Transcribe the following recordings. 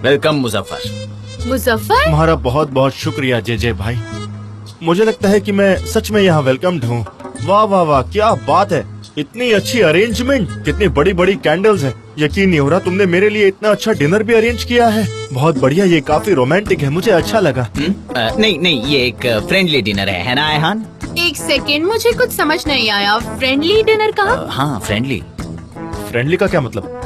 Welcome Muzaffar. Muzaffar, तुम्हारा बहुत बहुत शुक्रिया जे भाई। मुझे लगता है कि मैं सच में यहाँ वेलकम्ड हूँ। वाह वाह वाह, क्या बात है, इतनी अच्छी अरेंजमेंट, कितनी बड़ी बड़ी कैंडल्स हैं। यकीन नहीं हो रहा तुमने मेरे लिए इतना अच्छा डिनर भी अरेंज किया है। बहुत बढ़िया, ये काफी रोमांटिक है, मुझे अच्छा लगा। नहीं, ये एक फ्रेंडली डिनर है ना ayhan? एक सेकेंड, मुझे कुछ समझ नहीं आया। फ्रेंडली डिनर कहा? हाँ, फ्रेंडली। फ्रेंडली का क्या मतलब?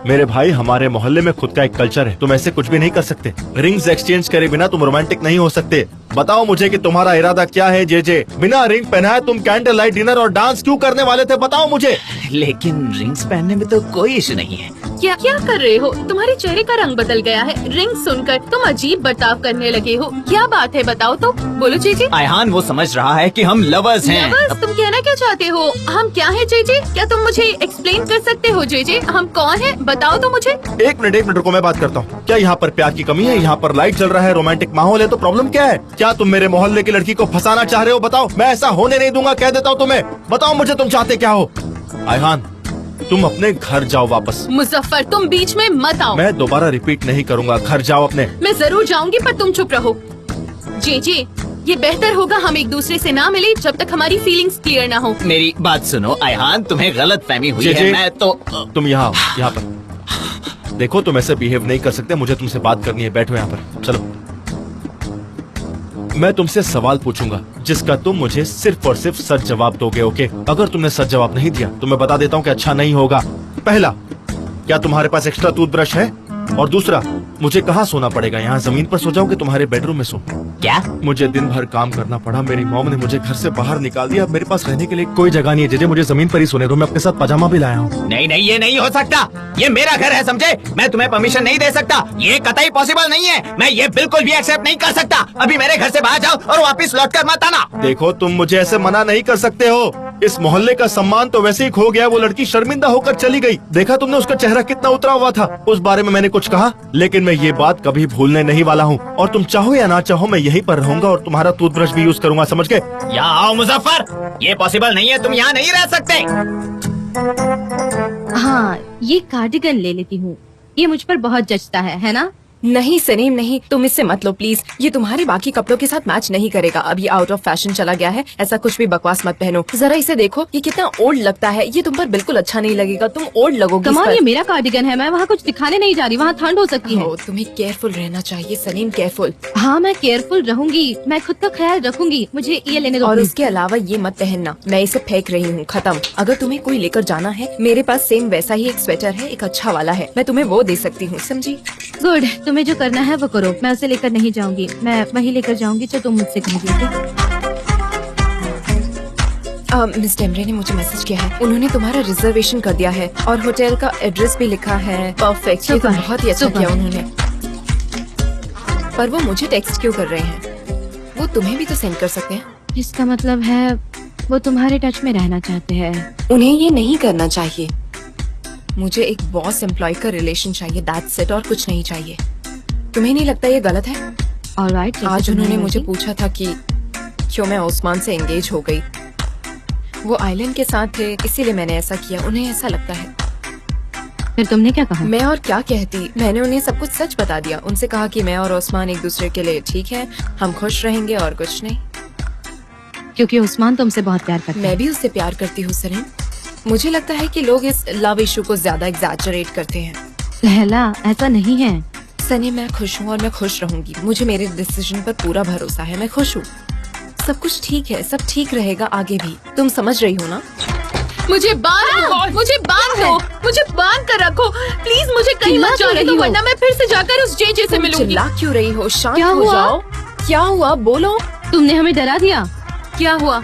मेरे भाई, हमारे मोहल्ले में खुद का एक कल्चर है, तुम ऐसे कुछ भी नहीं कर सकते। रिंग्स एक्सचेंज करे बिना तुम रोमांटिक नहीं हो सकते। बताओ मुझे कि तुम्हारा इरादा क्या है जे? बिना रिंग पहनाए तुम कैंडल लाइट डिनर और डांस क्यों करने वाले थे, बताओ मुझे। लेकिन रिंग्स पहनने में तो कोई इशू नहीं है। क्या क्या कर रहे हो? तुम्हारे चेहरे का रंग बदल गया है। रिंग सुनकर तुम अजीब बर्ताव करने लगे हो। क्या बात है, बताओ तो। बोलो जेजे। ayhan वो समझ रहा है कि हम लवर्स हैं। लवर्स? तुम कहना क्या चाहते हो? हम क्या है जेजे? क्या तुम मुझे एक्सप्लेन कर सकते हो जेजे? हम कौन है, बताओ तो मुझे। एक मिनट रुको, मैं बात करता हूँ। क्या यहाँ पर प्यार की कमी है? यहाँ पर लाइट जल रहा है, रोमांटिक माहौल है, तो प्रॉब्लम क्या है? क्या तुम मेरे मोहल्ले की लड़की को फंसाना चाह रहे हो? बताओ, मैं ऐसा होने नहीं दूंगा, कह देता हूँ तुम्हें। बताओ मुझे, तुम चाहते क्या हो? ayhan, तुम अपने घर जाओ वापस। मुजफ्फर, तुम बीच में मत आओ। मैं दोबारा रिपीट नहीं करूँगा, घर जाओ अपने। मैं जरूर जाऊंगी, पर तुम चुप रहो। जे, ये बेहतर होगा हम एक दूसरे से ना मिले जब तक हमारी फीलिंग्स क्लियर ना हो। मेरी बात सुनो ayhan, तुम्हें गलत फहमी हुई है। मैं तो तुम यहाँ पर देखो, तुम ऐसे बिहेव नहीं कर सकते। मुझे तुमसे बात करनी है, बैठो यहाँ पर। चलो, मैं तुमसे सवाल पूछूंगा जिसका तुम मुझे सिर्फ और सिर्फ सच जवाब दोगे, ओके? अगर तुमने सच जवाब नहीं दिया तो मैं बता देता हूँ कि अच्छा नहीं होगा। पहला, क्या तुम्हारे पास एक्स्ट्रा टूथब्रश है? और दूसरा, मुझे कहाँ सोना पड़ेगा? यहाँ जमीन पर सो जाऊँ कि तुम्हारे बेडरूम में सो? क्या? मुझे दिन भर काम करना पड़ा, मेरी मॉम ने मुझे घर से बाहर निकाल दिया। मेरे पास रहने के लिए कोई जगह नहीं है जे, मुझे जमीन पर ही सोने दो। मैं अपने साथ पजामा भी लाया हूँ। नहीं, ये नहीं हो सकता। ये मेरा घर है, समझे? मैं तुम्हें परमिशन नहीं दे सकता। ये कतई पॉसिबल नहीं है। मैं ये बिल्कुल भी एक्सेप्ट नहीं कर सकता। अभी मेरे घर से बाहर जाओ और वापस लौट कर मत आना। देखो, तुम मुझे ऐसे मना नहीं कर सकते हो। इस मोहल्ले का सम्मान तो वैसे ही खो गया। वो लड़की शर्मिंदा होकर चली गई। देखा तुमने उसका चेहरा कितना उतरा हुआ था। उस बारे में मैंने कुछ कहा, लेकिन मैं ये बात कभी भूलने नहीं वाला हूँ। और तुम चाहो या ना चाहो, मैं यहीं पर रहूंगा और तुम्हारा टूथब्रश भी यूज करूंगा, समझ गए? यहाँ आओ मुजफ्फर, ये पॉसिबल नहीं है। तुम यहाँ नहीं रह सकते। हाँ, ये कार्डिगन ले लेती हूँ, ये मुझ पर बहुत जचता है ना? नहीं सनीम, नहीं, तुम इससे मत लो प्लीज। ये तुम्हारे बाकी कपड़ों के साथ मैच नहीं करेगा। अब ये आउट ऑफ फैशन चला गया है। ऐसा कुछ भी बकवास मत पहनो। जरा इसे देखो, ये कितना ओल्ड लगता है। ये तुम पर बिल्कुल अच्छा नहीं लगेगा, तुम ओल्ड लगोगी। कमाल, ये मेरा कार्डिगन है। मैं वहाँ कुछ दिखाने नहीं जा रही, वहाँ ठंड हो सकती है। तुम्हें केयरफुल रहना चाहिए सनीम, केयरफुल। हाँ, मैं केयरफुल रहूंगी, मैं खुद का ख्याल रखूंगी। मुझे ये लेने दो। और उसके अलावा ये मत पहनना, मैं इसे फेंक रही हूँ, खत्म। अगर तुम्हें कोई लेकर जाना है, मेरे पास सेम वैसा ही एक स्वेटर है, एक अच्छा वाला है, मैं तुम्हें वो दे सकती हूँ, समझी? गुड, तुम्हें जो करना है वो करो। मैं उसे लेकर नहीं जाऊंगी, मैं वही लेकर जाऊंगी जो तुम मुझसे कहोगे। मिस डेमरे ने मुझे मैसेज किया है। उन्होंने तुम्हारा रिजर्वेशन कर दिया है और होटल का एड्रेस भी लिखा है। परफेक्ट, ये तो बहुत ही अच्छा किया उन्होंने। पर वो मुझे टेक्स्ट क्यों कर रहे हैं? वो तुम्हें भी तो सेंड कर सकते हैं। इसका मतलब है वो तुम्हारे टच में रहना चाहते हैं। उन्हें ये नहीं करना चाहिए। मुझे एक बॉस एम्प्लॉय का रिलेशन चाहिए, दैट्स इट, और कुछ नहीं चाहिए। तुम्हें नहीं लगता ये गलत है? ऑलराइट, आज उन्होंने मुझे पूछा था कि क्यों मैं ओस्मान से एंगेज हो गई। वो आइलैंड के साथ थे, इसीलिए मैंने ऐसा किया। उन्हें ऐसा लगता है। फिर तुमने क्या कहा? मैं और क्या कहती, मैंने उन्हें सब कुछ सच बता दिया। उनसे कहा कि मैं और ओस्मान एक दूसरे के लिए ठीक है, हम खुश रहेंगे और कुछ नहीं। क्योंकि उस्मान तुमसे बहुत प्यार करता है। मैं भी उससे प्यार करती हूँ सरीन। मुझे लगता है कि लोग इस लव इशू को ज्यादा एग्जैजरेट करते हैं। लहला, ऐसा नहीं है। सनी, मैं खुश हूँ और मैं खुश रहूंगी। मुझे मेरे डिसीजन पर पूरा भरोसा है। मैं खुश हूँ, सब कुछ ठीक है, सब ठीक रहेगा आगे भी। तुम समझ रही हो ना? मुझे बांध दो, मुझे बांध दो, मुझे बांध कर रखो प्लीज। मुझे कहीं मत जाने दो, वरना मैं फिर से जाकर उस जे से मिलूंगी। चिल्ला क्यों रही हो? शांत हो जाओ। क्या हुआ, बोलो। तुमने हमें डरा दिया। क्या हुआ?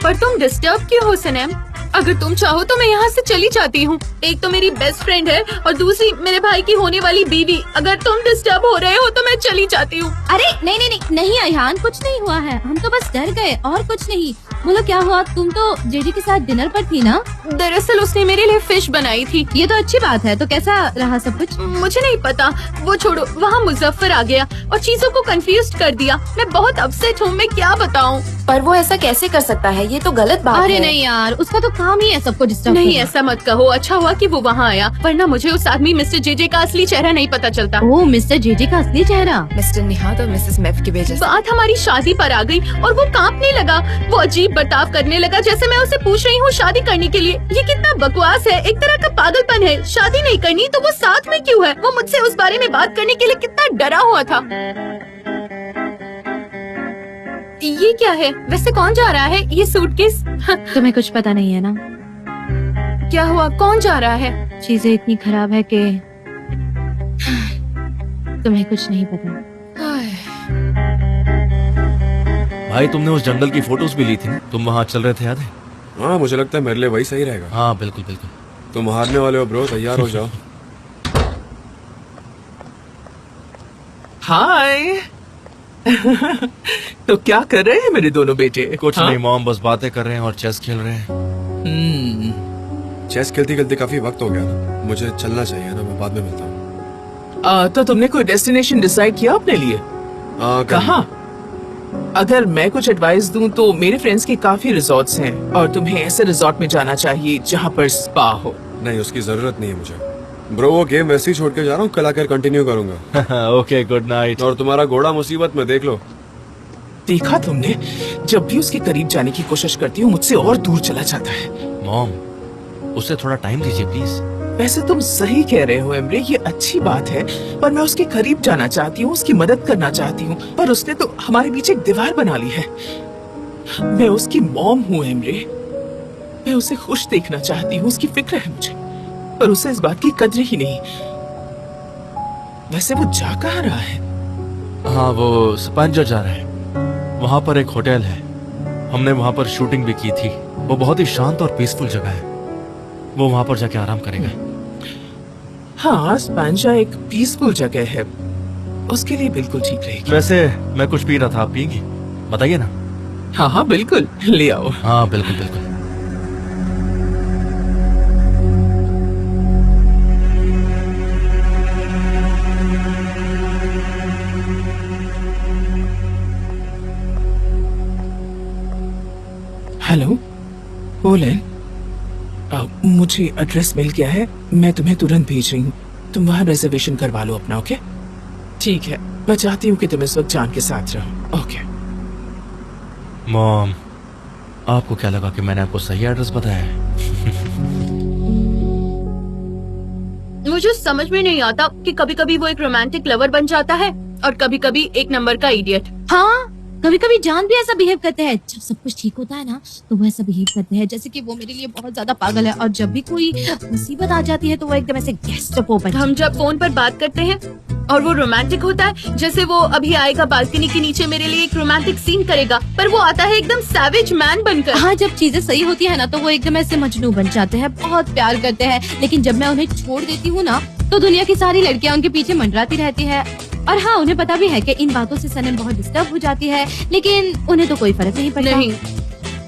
पर तुम डिस्टर्ब क्यों हो सनम? अगर तुम चाहो तो मैं यहाँ से चली जाती हूँ। एक तो मेरी बेस्ट फ्रेंड है और दूसरी मेरे भाई की होने वाली बीवी। अगर तुम डिस्टर्ब हो रहे हो तो मैं चली जाती हूँ। अरे नहीं, ayhan, कुछ नहीं हुआ है। हम तो बस डर गए और कुछ नहीं। बोलो क्या हुआ? तुम तो जेजे के साथ डिनर पर थी ना? दरअसल उसने मेरे लिए फिश बनाई थी। ये तो अच्छी बात है। तो कैसा रहा सब कुछ? मुझे नहीं पता, वो छोड़ो। वहाँ मुजफ्फर आ गया और चीजों को कंफ्यूज कर दिया। मैं बहुत अपसेट हूँ, मैं क्या बताऊँ। पर वो ऐसा कैसे कर सकता है? ये तो गलत बात अरे है। नहीं यार, उसका तो काम ही है सबको डिस्टर्ब नहीं, करना। ऐसा मत कहो। अच्छा हुआ कि वो वहाँ आया, वरना मुझे उस आदमी मिस्टर जेजे का असली चेहरा नहीं पता चलता। ओह, मिस्टर जेजे का असली चेहरा। मिस्टर निहाद और मिसेस मेफ की वजह से। बात हमारी शादी पर आ गई और वो कांपने लगा। वो अजीब बर्ताव करने लगा, जैसे मैं उसे पूछ रही हूँ शादी करने के लिए। ये कितना बकवास है, एक तरह का पागलपन है। शादी नहीं करनी तो वो साथ में क्यों है? वो मुझसे उस बारे में बात करने के लिए कितना डरा हुआ था। ये क्या है? वैसे कौन जा रहा है? ये सूटकेस? तुम्हें कुछ पता नहीं है ना? क्या हुआ? कौन जा रहा है? चीजें इतनी खराब है कि तुम्हें कुछ नहीं पता। भाई तुमने उस जंगल की फोटोज भी ली थी ना? तुम वहाँ चल रहे थे, याद है? हाँ, मुझे लगता है मेरे लिए वही सही रहेगा। हाँ बिल्कुल बिल्कुल। तुम हारने वाले हो ब्रो, तैयार हो जाओ। हाय। तो क्या कर रहे हैं मेरे दोनों बेटे? कुछ हाँ? नहीं मॉम, बस बातें कर रहे हैं और चेस खेल रहे हैं। चेस खेलते खेलते काफी वक्त हो गया ना, मुझे चलना चाहिए ना, मैं बाद में मिलता हूँ। तो तुमने कोई डेस्टिनेशन डिसाइड किया अपने लिए? कहाँ? अगर मैं कुछ एडवाइस दूं तो मेरे फ्रेंड्स के काफी रिजॉर्ट्स हैं और तुम्हें ऐसे रिजॉर्ट में जाना चाहिए जहाँ पर स्पा हो। नहीं, उसकी जरूरत नहीं है मुझे ब्रो। वो गेम वैसे ही छोड़ के जा रहा हूँ, कल आकर कंटिन्यू करूंगा। Okay, good night. और तुम्हारा घोड़ा मुसीबत में, देख लो। देखा तुमने, जब भी उसके करीब जाने की कोशिश करती हूँ मुझसे और दूर चला जाता है। मॉम, उसे थोड़ा टाइम दीजिए प्लीज। वैसे तुम सही कह रहे हो एमरे, ये अच्छी बात है, पर मैं उसके करीब जाना चाहती हूँ, उसकी मदद करना चाहती हूँ, पर उसने तो हमारे बीच एक दीवार बना ली है। मैं उसकी मॉम हूँ एमरे, मैं उसे खुश देखना चाहती हूँ, उसकी फिक्र है मुझे, पर उसे इस बात की कद्र ही नहीं। वैसे वो जा कहाँ रहा है? हाँ, वो स्पेंजर जा रहा है। वहाँ पर एक होटल है, हमने वहाँ पर शूटिंग भी की थी। वो बहुत ही शांत और पीसफुल जगह है, वो वहाँ पर जाके आराम करेगा। हाँ, स्पेंजा एक पीसफुल जगह है, उसके लिए बिल्कुल ठीक रहेगी। वैसे मैं कुछ पी रहा था, आप पिएंगी? बताइए ना। हाँ हाँ बिल्कुल, ले आओ। हाँ बिल्कुल बिल्कुल। हेलो ओलेन, मुझे एड्रेस मिल गया है, मैं तुम्हें तुरंत भेज रही हूँ। तुम वहाँ रिजर्वेशन करवा लो अपना, ओके? ठीक है, मैं चाहती हूँ कि तुम इस वक्त जान के साथ रहो, ओके? मॉम, आपको क्या लगा कि मैंने आपको सही एड्रेस बताया है? मुझे समझ में नहीं आता कि कभी कभी वो एक रोमांटिक लवर बन जाता है और कभी कभी एक नंबर का इडियट। हाँ, कभी कभी जान भी ऐसा बिहेव करते हैं। जब सब कुछ ठीक होता है ना, तो वो ऐसा बिहेव करते हैं जैसे कि वो मेरे लिए बहुत ज्यादा पागल है, और जब भी कोई मुसीबत आ जाती है तो वो एकदम ऐसे गेस्टअपो बन हम जब फोन पर बात करते हैं और वो रोमांटिक होता है, जैसे वो अभी आएगा बालकनी के नीचे मेरे लिए एक रोमांटिक सीन करेगा, पर वो आता है एकदम सैवेज मैन बनकर। हाँ, जब चीजें सही होती है ना तो वो एकदम ऐसे मजनू बन जाते हैं, बहुत प्यार करते हैं। लेकिन जब मैं उन्हें छोड़ देती हूँ ना, तो दुनिया की सारी लड़कियां उनके पीछे मंडराती रहती है। और हाँ, उन्हें पता भी है कि इन बातों से सनम बहुत डिस्टर्ब हो जाती है, लेकिन उन्हें तो कोई फर्क नहीं पड़ता। नहीं,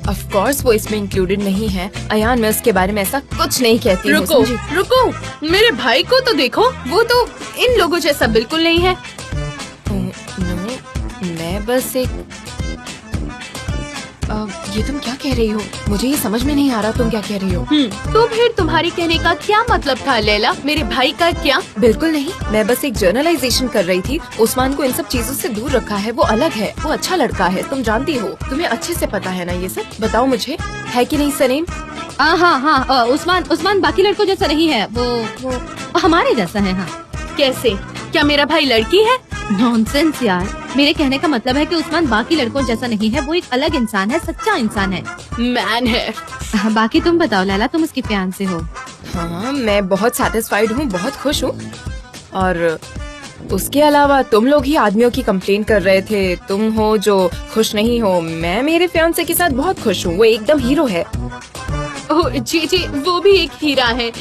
ऑफ कोर्स वो इसमें इंक्लूडेड नहीं है। अयान, मैं उसके बारे में ऐसा कुछ नहीं कहती हूँ, रुको समझी? रुको, मेरे भाई को तो देखो, वो तो इन लोगों जैसा बिल्कुल नहीं है। मैं बस एक ये तुम क्या कह रही हो? मुझे ये समझ में नहीं आ रहा तुम क्या कह रही हो। तो फिर तुम्हारी कहने का क्या मतलब था लैला? मेरे भाई का क्या? बिल्कुल नहीं, मैं बस एक जर्नलाइजेशन कर रही थी। उस्मान को इन सब चीजों से दूर रखा है, वो अलग है, वो अच्छा लड़का है, तुम जानती हो, तुम्हें अच्छे से पता है ना ये सब। बताओ मुझे, है कि नहीं सनीम? हाँ, उस्मान बाकी लड़कों जैसा नहीं है, वो हमारे जैसा है। हाँ। कैसे? क्या मेरा भाई लड़की है? नॉनसेंस यार, मेरे कहने का मतलब है कि उस्मान बाकी लड़कों जैसा नहीं है, वो एक अलग इंसान है, सच्चा इंसान है। मैन है। बाकी तुम बताओ लैला, तुम उसकी फियांसे हो। हाँ, मैं बहुत सेटिस्फाइड हूँ, बहुत खुश हूँ। और उसके अलावा तुम लोग ही आदमियों की कंप्लेन कर रहे थे, तुम हो जो खुश नहीं हो। मैं मेरे फियांसे के साथ बहुत खुश हूँ, वो एकदम हीरो है। ओह जी जी, वो भी एक हीरा है।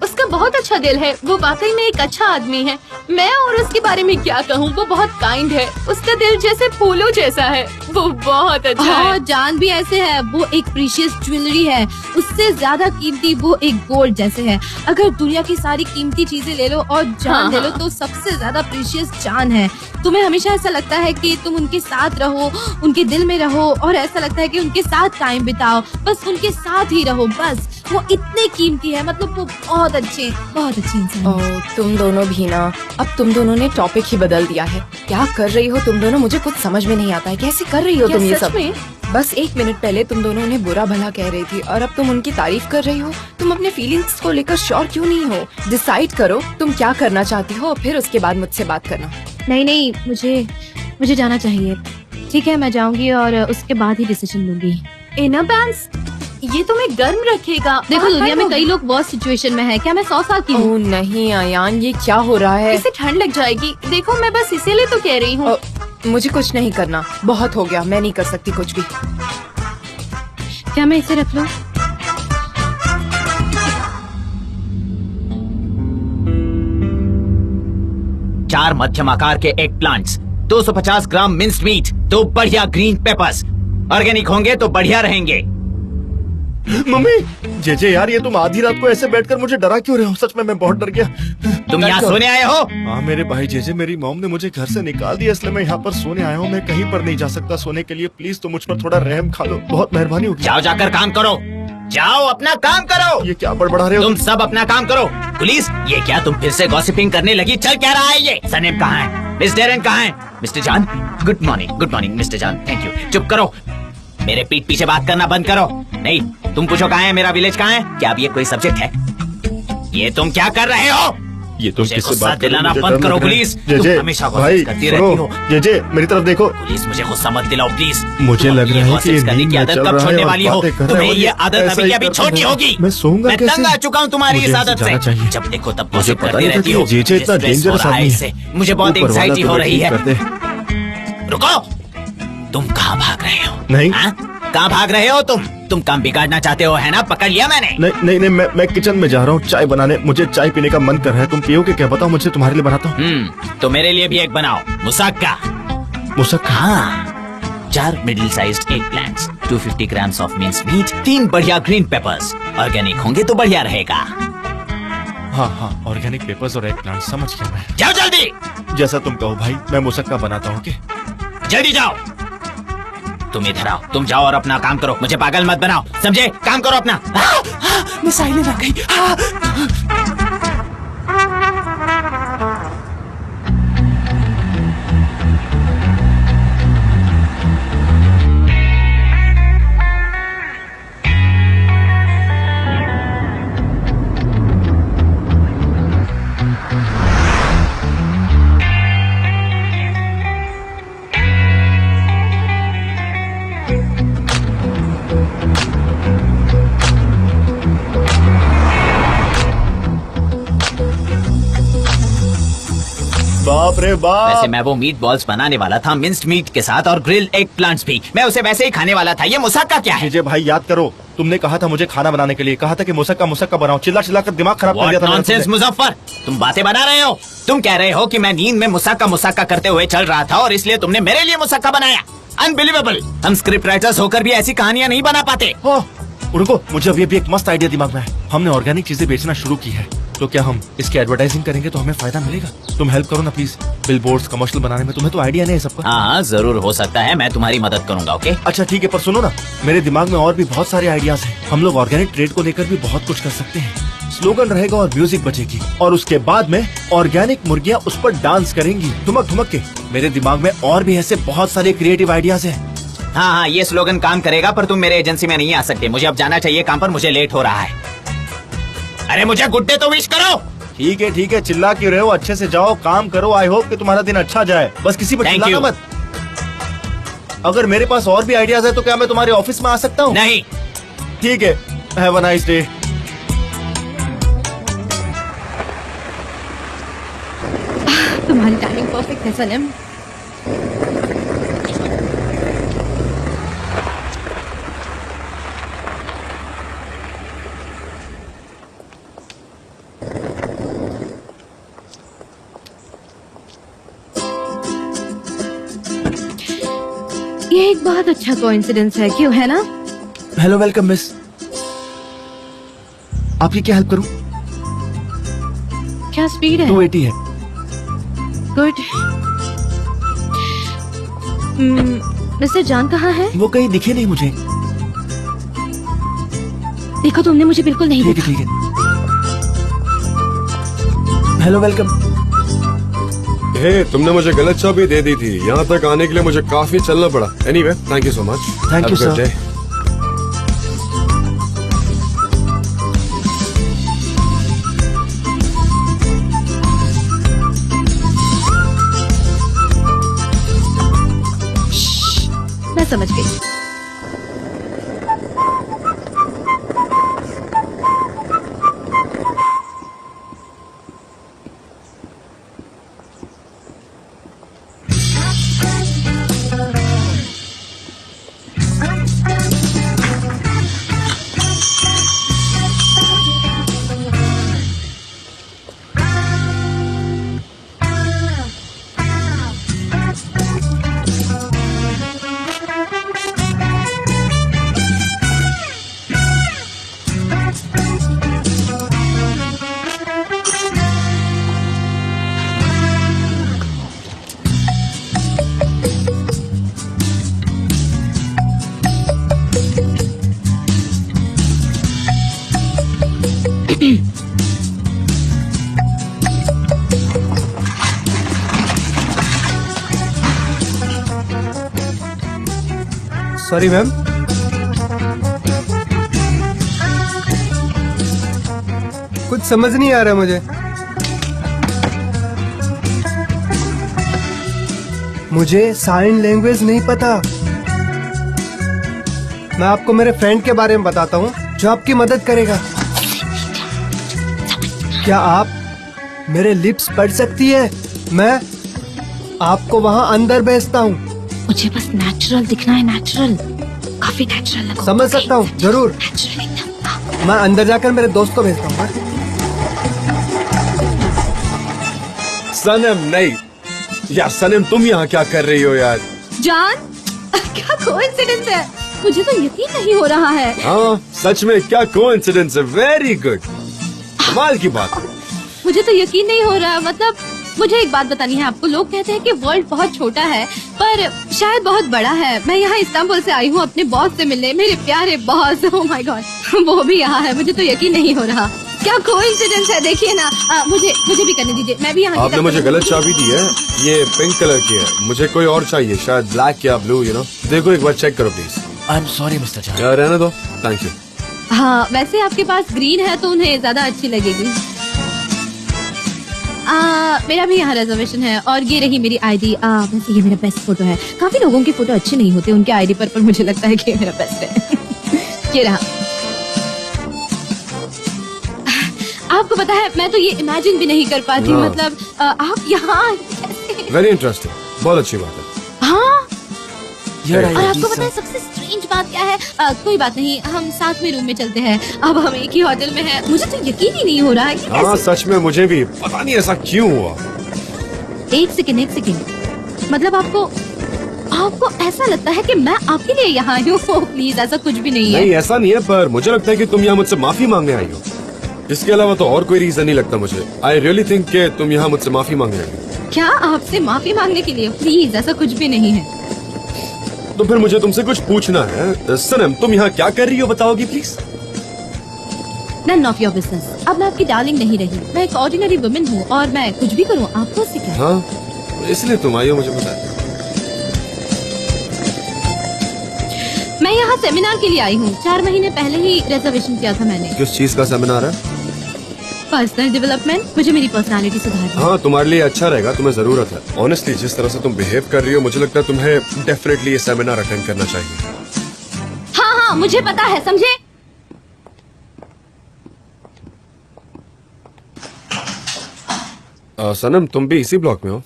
उसका उसका बहुत अच्छा दिल है, वो वाकई में एक अच्छा आदमी है। मैं और उसके बारे में क्या कहूँ, वो बहुत काइंड है, उसका दिल जैसे फूलों जैसा है, वो बहुत अच्छा है। हाँ, जान भी ऐसे है, वो एक प्रीशियस ज्वेलरी है, उससे ज्यादा कीमती वो एक गोल्ड जैसे है। अगर दुनिया की सारी कीमती चीजें ले लो और जान ले लो तो सबसे ज्यादा प्रीशियस जान है। तुम्हें हमेशा ऐसा लगता है कि तुम उनके साथ रहो, उनके दिल में रहो, और ऐसा लगता है कि उनके साथ टाइम बिताओ, बस उनके साथ ही रहो, बस। वो इतने कीमती है, मतलब वो बहुत अच्छे इंसान। ओह, तुम दोनों भी ना, अब तुम दोनों ने टॉपिक ही बदल दिया है। क्या कर रही हो तुम दोनों, मुझे कुछ समझ में नहीं आता है। कैसे कर रही हो क्या तुम ये सच सब? में? बस 1 मिनट पहले तुम दोनों ने बुरा भला कह रही थी और अब तुम उनकी तारीफ कर रही हो। तुम अपने फीलिंग्स को लेकर श्योर क्यों नहीं हो? डिसाइड करो तुम क्या करना चाहती हो, फिर उसके बाद मुझसे बात करना। नहीं, मुझे जाना चाहिए। ठीक है, मैं जाऊंगी और उसके बाद ही डिसीजन लूंगी। इनर बैंड्स, ये तुम्हें गर्म रखेगा। देखो, और दुनिया में हर कई लोग वर्स्ट सिचुएशन में है। क्या मैं 100 साल की हूँ? ओह नहीं आयान, ये क्या हो रहा है? इसे ठंड लग जाएगी। देखो, मैं बस इसीलिए तो कह रही हूँ। मुझे कुछ नहीं करना, बहुत हो गया, मैं नहीं कर सकती कुछ भी। क्या मैं इसे रख लूं? चार मध्यम आकार के एग प्लांट्स, 250 ग्राम मिन्स्ड मीट, 2 बढ़िया ग्रीन पेपर्स। ऑर्गेनिक होंगे तो बढ़िया रहेंगे। मम्मी, जे यार, ये तुम आधी रात को ऐसे बैठकर मुझे डरा क्यों रहे हो? सच में मैं बहुत डर गया। तुम यहाँ सोने आए हो? हाँ मेरे भाई जे, मेरी मॉम ने मुझे घर से निकाल दिया, इसलिए मैं यहाँ पर सोने आया हूँ। मैं कहीं पर नहीं जा सकता सोने के लिए। प्लीज तुम मुझ पर थोड़ा रहम खा लो, बहुत मेहरबानी होगी। जाओ, जाकर काम करो, जाओ अपना काम करो। ये क्या बड़बड़ा रहे हो तुम सब अपना काम करो। पुलिस, ये क्या तुम फिर से गॉसिपिंग करने लगी? चल क्या रहा है ये? सनेम कहाँ है? मिस डेरेन कहाँ है? मिस्टर जान, गुड मॉर्निंग मिस्टर जान। Thank you. चुप करो, मेरे पीठ पीछे बात करना बंद करो। नहीं, तुम पूछो कहाँ है मेरा विलेज, कहाँ है? क्या अब ये कोई सब्जेक्ट है? ये तुम क्या कर रहे हो? ये तुम मुझे किससे गुस्सा बात कर रहे हो? दिलाना मुझे बंद डर करो लग रहा है। पुलिस। जे, तुम हमेशा भाई गॉसिप करती रहती हो। सुनो, जे, मेरी तरफ देखो। पुलिस, मुझे गुस्सा मत दिलाओ प्लीज। मुझे लग रहा है कि ये करने की नींद में आदत चल कब रहा है छोड़ने और वाली हो? बातें कर रहा है तुम्हें और ये आदत ऐसा अभी ही की अभी करता छोड़नी है। होगी। मैं सोऊंगा मैं कैसे? तंग आ चुका हूँ तुम्हारी मुझे इस आदत जाना से। चाहिए। जब देखो तब मुझे गॉसिप पता करती नहीं था रहती कि हो। जे इतना स्ट्रेस हो डेंजरस रहा है आदमी इससे। है। मुझे बहुत ऊपर वाला एंजाइटी तो हो मैं रही ठीक है। कर दे। रुको, तुम कहाँ भाग रहे हो? नहीं। हाँ? कहाँ भाग रहे हो तुम काम बिगाड़ना चाहते हो, है ना? पकड़ लिया मैंने। नहीं, मैं किचन में जा रहा हूँ चाय बनाने। मुझे चाय पीने का मन कर रहा है। तुम पियोगे क्या? बताओ मुझे, तुम्हारे लिए बनाता हूँ। तो मेरे लिए भी एक बनाओ, मुसक्का। मुसक्का? हाँ, 4 middle sized eggplants, 250 grams of minced meat, 3 बढ़िया ग्रीन पेपर्स। ऑर्गेनिक होंगे तो बढ़िया रहेगा। हाँ, ऑर्गेनिक पेपर्स और एग प्लांट, समझ गया मैं। जाओ जल्दी। जैसा तुम कहो भाई, मैं मुसक्का बनाता हूँ। जल्दी जाओ। तुम इधर आओ, तुम जाओ और अपना काम करो, मुझे पागल मत बनाओ, समझे? काम करो अपना। मैं साइलेंट आ गई। बाप रे बाप। वैसे मैं वो मीट बॉल्स बनाने वाला था, मिन्स्ड मीट के साथ, और ग्रिल्ड एग प्लांट्स भी। मैं उसे वैसे ही खाने वाला था। ये मुसक्का क्या है? जे भाई याद करो, तुमने कहा था मुझे खाना बनाने के लिए, कहा था कि मुसक्का बनाओ। चिल्ला कर दिमाग खराब कर दिया था मेरा नॉनसेंस तुमने। मुजफ्फर, तुम बातें बना रहे हो। तुम कह रहे हो कि मैं नींद में मुसक्का करते हुए चल रहा था और इसलिए तुमने मेरे लिए मुसक्का बनाया। अनबिलीवेबल। हम स्क्रिप्ट राइटर्स होकर भी ऐसी कहानियां नहीं बना पाते। रुको, मुझे अभी एक मस्त आइडिया दिमाग में है। हमने ऑर्गेनिक चीजें बेचना शुरू की है, तो क्या हम इसकी एडवर्टाइजिंग करेंगे तो हमें फायदा मिलेगा? तुम हेल्प करो ना प्लीज, बिलबोर्ड्स, कमर्शियल बनाने में। तुम्हें तो आइडिया नहीं है सबका। हाँ, जरूर हो सकता है, मैं तुम्हारी मदद करूंगा। ओके, अच्छा ठीक है, पर सुनो ना, मेरे दिमाग में और भी बहुत सारे आइडियाज हैं। हम लोग ऑर्गेनिक ट्रेड को लेकर भी बहुत कुछ कर सकते हैं। स्लोगन रहेगा और म्यूजिक बजेगी, और उसके बाद में ऑर्गेनिक मुर्गियाँ उस पर डांस करेंगी धुमक धुमक के। मेरे दिमाग में और भी ऐसे बहुत सारे क्रिएटिव आइडियाज हैं। हाँ, ये स्लोगन काम करेगा, पर तुम मेरे एजेंसी में नहीं आ सकते। मुझे अब जाना चाहिए काम पर, मुझे लेट हो रहा है। अरे मुझे गुड डे तो विश करो। ठीक है, चिल्ला क्यों रहे हो? अच्छे से जाओ, काम करो। आई होप कि तुम्हारा दिन अच्छा जाए। बस किसी पर Thank चिल्लाना you. मत। अगर मेरे पास और भी आइडियाज है तो क्या मैं तुम्हारे ऑफिस में आ सकता हूँ? नहीं। ठीक है, हैव अ नाइस डे। तुम्हारी टाइमिंग परफेक्ट है सनम। ये एक बहुत अच्छा कोइंसिडेंस है, क्यों है ना? हेलो वेलकम मिस, आपकी क्या हेल्प करूं? क्या स्पीड है? 280 है। गुड। मिस्टर जॉन कहाँ है? वो कहीं दिखे नहीं मुझे। देखो तुमने मुझे बिल्कुल नहीं ठीक देखा। है ठीक है। Hello welcome. हे, तुमने मुझे गलत चाबी दे दी थी। यहाँ तक आने के लिए मुझे काफी चलना पड़ा। Anyway, thank you so much. Thank you, sir. मैं समझ गई। सॉरी मैम, कुछ समझ नहीं आ रहा मुझे। मुझे साइन लैंग्वेज नहीं पता। मैं आपको मेरे फ्रेंड के बारे में बताता हूँ जो आपकी मदद करेगा। क्या आप मेरे लिप्स पढ़ सकती है? मैं आपको वहाँ अंदर भेजता हूँ। मुझे बस नेचुरल दिखना है, नेचुरल, काफी नेचुरल लगो। समझ सकता हूँ, जरूर। नेचुरल एकदम। मैं अंदर जाकर मेरे दोस्त को भेजता हूँ। सनम नहीं यार, सनम तुम यहाँ क्या कर रही हो यार? जॉन, क्या कोइंसिडेंस है, मुझे तो यकीन नहीं हो रहा है। हाँ सच में, क्या कोइंसिडेंस है। वेरी गुड, कमाल की बात। मुझे तो यकीन नहीं हो रहा। मतलब मुझे एक बात बतानी है आपको। लोग कहते हैं कि वर्ल्ड बहुत छोटा है, पर शायद बहुत बड़ा है। मैं यहाँ इस्तांबुल से आई हूँ अपने बॉस से मिलने, मेरे प्यारे बॉस। ओह माय गॉड, वो भी यहाँ है। मुझे तो यकीन नहीं हो रहा। क्या कोइंसिडेंस है, देखिए ना। मुझे भी करने दीजिए, मैं भी यहाँ। आपने मुझे गलत चाबी दी है, ये पिंक कलर की है। मुझे कोई और चाहिए, शायद ब्लैक या ब्लू, यू नो। देखो एक बार चेक करो please. I am sorry mister John. यार रहने दो, थैंक यू। हाँ, वैसे आपके पास ग्रीन है तो उन्हें ज्यादा अच्छी लगेगी। मेरा भी यहाँ रिजर्वेशन है और ये रही मेरी आईडी। वैसे ये मेरा बेस्ट फोटो है। काफी लोगों के फोटो अच्छे नहीं होते उनके आईडी पर मुझे लगता है कि ये मेरा बेस्ट है। ये रहा। आपको पता है, मैं तो ये इमेजिन भी नहीं कर पाती। हाँ। मतलब आप यहाँ कैसे? वेरी इंटरेस्टिंग, बहुत अच्छी बात है। हाँ, यार और आपको पता है सबसे स्ट्रेंज बात क्या है? कोई बात नहीं, हम साथ में रूम में चलते हैं। अब हम एक ही होटल में हैं। मुझे तो यकीन ही नहीं हो रहा है कि हाँ सच में, मुझे भी पता नहीं ऐसा क्यों हुआ। एक सेकंड। मतलब आपको ऐसा लगता है कि मैं आपके लिए यहाँ आई हूँ? प्लीज, ऐसा कुछ भी नहीं है। नहीं ऐसा नहीं है, पर मुझे लगता है कि तुम यहाँ मुझसे माफी मांगने आई हो। इसके अलावा तो और कोई रीजन नहीं लगता मुझे। आई रियली थिंक कि तुम यहाँ मुझसे माफी मांगने आई हो। क्या आपसे माफी मांगने के लिए? प्लीज, ऐसा कुछ भी नहीं है। तो फिर मुझे तुमसे कुछ पूछना है। सनम, तुम यहाँ क्या कर रही हो, बताओगी please? None of your business. अब मैं आपकी डार्लिंग नहीं रही। मैं एक ऑर्डिनरी वुमेन हूँ और मैं कुछ भी करूँ आपको उससे क्या? हाँ, इसलिए तुम आई हो, मुझे पता है। मैं यहाँ सेमिनार के लिए आई हूँ। 4 महीने पहले ही रिजर्वेशन किया था मैंने। किस चीज का सेमिनार है? Personal development. मुझे मेरी पर्सनालिटी सुधारनी है। हाँ, तुम्हारे लिए अच्छा रहेगा, तुम्हें जरूरत है। ऑनेस्टली जिस तरह से तुम बिहेव कर रही हो, मुझे लगता है तुम्हें डेफिनेटली ये सेमिनार अटेंड करना चाहिए। हाँ, मुझे पता है, समझे? सनम, तुम भी इसी ब्लॉक में हो?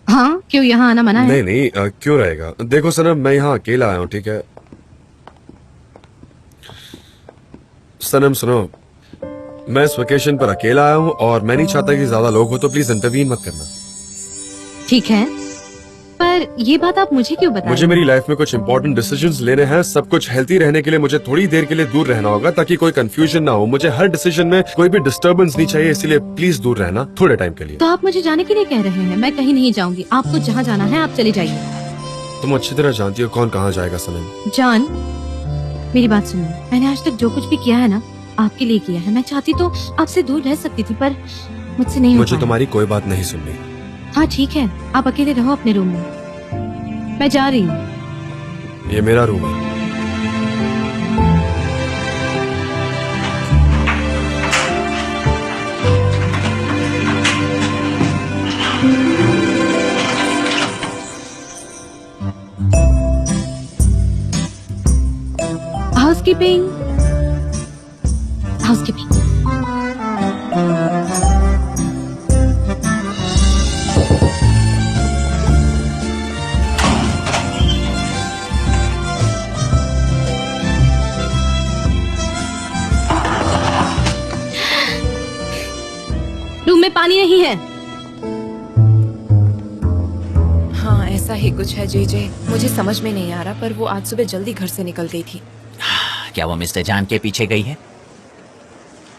हाँ, क्यों यहाँ आना मना है? नहीं नहीं, क्यों रहेगा। देखो सनम, मैं यहाँ अकेला आया हूँ, ठीक है? सनम सुनो, मैं इस वेकेशन पर अकेला आया हूँ और मैं नहीं चाहता कि ज्यादा लोग हो, तो प्लीज इंटरवीन मत करना। ठीक है, पर ये बात आप मुझे क्यों बता मुझे रहे मेरी लाइफ में कुछ इंपॉर्टेंट डिसीजंस लेने हैं। सब कुछ हेल्थी रहने के लिए मुझे थोड़ी देर के लिए दूर रहना होगा ताकि कोई कंफ्यूजन ना हो। मुझे हर डिसीजन में कोई भी डिस्टर्बेंस नहीं चाहिए, इसलिए प्लीज दूर रहना थोड़े टाइम के लिए। तो आप मुझे जाने के लिए कह रहे हैं? मैं कहीं नहीं जाऊंगी, आपको जहाँ जाना है आप चले जाइए। तुम अच्छी तरह जानती हो कौन कहाँ जाएगा सनम। जान, मेरी बात सुनो। मैंने आज तक जो कुछ भी किया है ना, आपके लिए किया है। मैं चाहती तो आपसे दूर रह सकती थी, पर मुझसे नहीं हो मुझे पाया। तुम्हारी कोई बात नहीं सुननी। हाँ ठीक है, आप अकेले रहो अपने रूम में, मैं जा रही हूँ। ये मेरा रूम है। Housekeeping, housekeeping. रूम में पानी नहीं है। हाँ ऐसा ही कुछ है जे। मुझे समझ में नहीं आ रहा, पर वो आज सुबह जल्दी घर से निकल गई थी। क्या वो मिस्टर जान के पीछे गई है?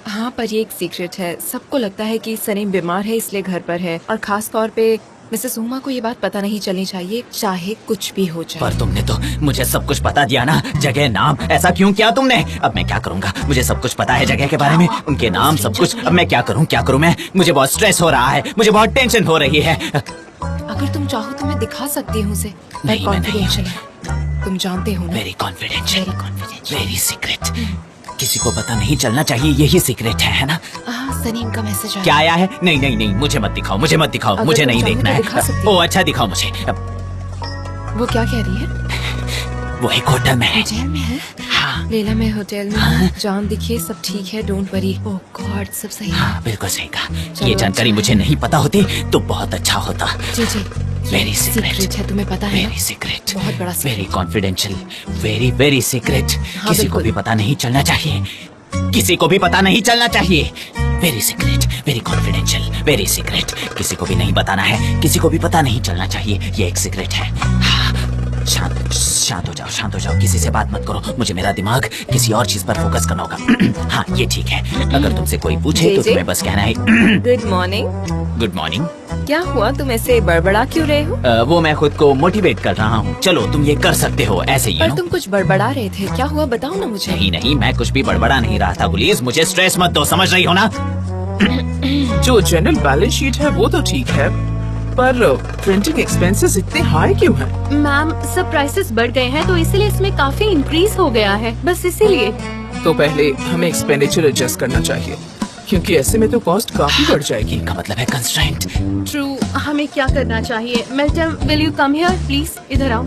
हाँ पर ये एक सीक्रेट है। सबको लगता है कि सनीम बीमार है इसलिए घर पर है, और खास तौर पे मिसेस उमा को ये बात पता नहीं चलनी चाहिए, चाहे कुछ भी हो जाए। पर तुमने तो मुझे सब कुछ बता दिया ना, जगह नाम, ऐसा क्यों किया तुमने? अब मैं क्या करूंगा? मुझे सब कुछ पता है जगह के बारे में, उनके नाम सब कुछ। अब मैं क्या करूं मैं? मुझे बहुत स्ट्रेस हो रहा है, मुझे बहुत टेंशन हो रही है। अगर तुम चाहो तो मैं दिखा सकती हूँ उसे। नहीं, मैं नहीं। कॉन्फिडेंशियल है, तुम जानते हो ना। Very confidential, very secret. किसी को पता नहीं चलना चाहिए, यही सीक्रेट है ना? सनीम का मैसेज आया। क्या आया है? नहीं नहीं नहीं, मुझे मत दिखाओ, मुझे मत दिखाओ, अगर मुझे तुम नहीं चाहो देखना तो दिखा है। सकती ओ हूँ। अच्छा, दिखाओ मुझे। वो क्या कह रही है? वो एक होटल में है। होटल में है? हाँ लेला में होटल में है। जान दिखिए सब ठीक है, डोंट वरी। ओह गॉड, सब सही है। हाँ बिल्कुल सही कहा। चलो, ये जानकारी अच्छा मुझे नहीं पता होती तो बहुत अच्छा होता। जी वेरी सीक्रेट है, तुम्हें पता है ना? वेरी सीक्रेट, बहुत बड़ा secret। Very confidential, very very secret. हाँ, किसी को बिल्कुल। भी पता नहीं चलना चाहिए, किसी को भी पता नहीं चलना चाहिए। Very secret, very confidential, very secret. किसी को भी नहीं बताना है, किसी को भी पता नहीं चलना चाहिए। ये एक सीक्रेट है। हाँ, शांत हो जाओ, किसी से बात मत करो। मुझे मेरा दिमाग किसी और चीज पर फोकस करना होगा। हाँ ये ठीक है। अगर तुमसे कोई पूछे तो जे? तुम्हें बस कहना है गुड मॉर्निंग। Good morning. क्या हुआ, तुम ऐसे बड़बड़ा क्यों रहे हो? वो मैं खुद को मोटिवेट कर रहा हूँ। चलो तुम ये कर सकते हो, ऐसे ही पर तुम कुछ बड़बड़ा रहे थे, क्या हुआ बताओ ना मुझे। नहीं, मैं कुछ भी बड़बड़ा नहीं रहा था। पुलिस, मुझे स्ट्रेस मत दो, समझ रही हो ना? जो जनरल बैलेंस शीट है वो तो ठीक है, पर प्रिंटिंग एक्सपेंसेस इतने हाई क्यों हैं? मैम सब प्राइसेस बढ़ गए हैं तो इसलिए इसमें काफी इंक्रीज हो गया है, बस इसीलिए। तो पहले हमें एक्सपेंडिचर एडजस्ट करना चाहिए, क्योंकि ऐसे में तो कॉस्ट काफी बढ़ जाएगी। इनका मतलब है कंस्ट्रेंट। ट्रू, हमें क्या करना चाहिए? Madam will you come here please, इधर आओ।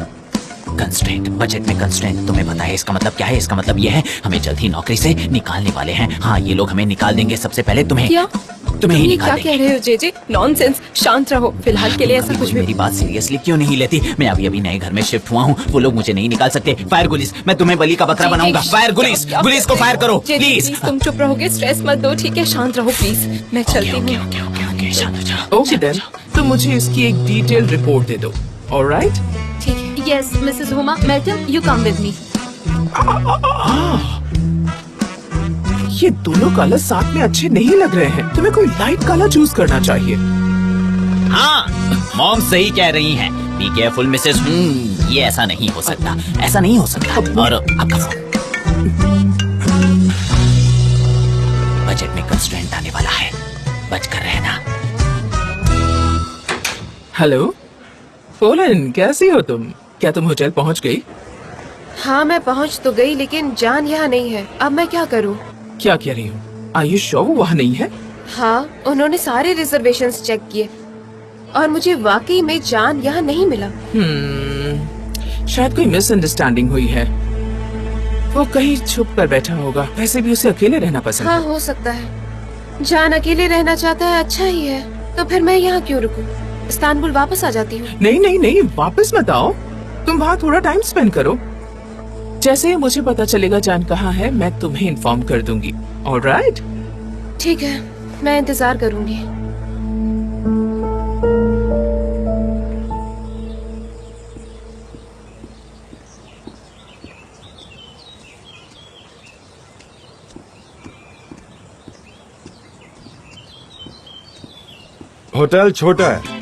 कंस्ट्रेंट, बजट में कंस्ट्रेंट। तुम्हें पता है इसका मतलब क्या है? इसका मतलब यह है हमें जल्द ही नौकरी से निकालने वाले हैं। हाँ ये लोग हमें निकाल देंगे, सबसे पहले तुम्हें क्या? तुम्हें ही ये निकाल क्या देंगे। कह रहे हो जे? नॉनसेंस, शांत रहो। फिलहाल के लिए ऐसा कभी कुछ कोई भी। मेरी बात सीरियसली क्यों नहीं लेती? मैं अभी नए घर में शिफ्ट हुआ हूँ, वो लोग मुझे नहीं निकाल सकते। फायर गुलिस, मैं तुम्हें बलि का बकरा बनाऊंगा। फायर गुलिस, गुलिस को फायर करो प्लीज। तुम चुप रहोगे? स्ट्रेस मत दो, ठीक है? शांत रहो प्लीज, मैं चलती हूँ। ओके, शांत हो जाओ। ओके देन, तो मुझे इसकी एक डिटेल रिपोर्ट दे दो। ऑलराइट? ठीक है। Yes Mrs Huma, madam you come with me. ये दोनों कलर साथ में अच्छे नहीं लग रहे हैं, तुम्हें कोई लाइट कलर चूज करना चाहिए। हाँ मॉम सही कह रही हैं। Be careful Mrs. ये ऐसा नहीं हो सकता, ऐसा नहीं हो सकता। और आपका फोन। बजट में कंस्ट्रेंट आने वाला है, बचकर रहना। हेलो पोलन, कैसी हो तुम? क्या तुम होटल पहुंच गई? हाँ मैं पहुँच तो गई, लेकिन जान यहाँ नहीं है। अब मैं क्या करूँ? क्या कह रही हूँ? आर यू श्योर वो वहाँ नहीं है? हाँ उन्होंने सारे रिजर्वेशंस चेक किए और मुझे वाकई में जान यहाँ नहीं मिला। शायद कोई मिसअंडरस्टैंडिंग हुई है। वो कहीं छुप कर बैठा होगा। वैसे भी उसे अकेले रहना पसंद हाँ है। हो सकता है। जान अकेले रहना चाहता है, अच्छा ही है। तो फिर मैं यहाँ क्यों रुकूं? इस्तांबुल वापस आ जाती हूँ। नहीं, वापस मत आओ। तुम वहाँ थोड़ा टाइम स्पेंड करो। जैसे ही मुझे पता चलेगा जान कहाँ है, मैं तुम्हें इन्फॉर्म कर दूंगी। ऑलराइट? ठीक है, मैं इंतजार करूंगी। होटल छोटा है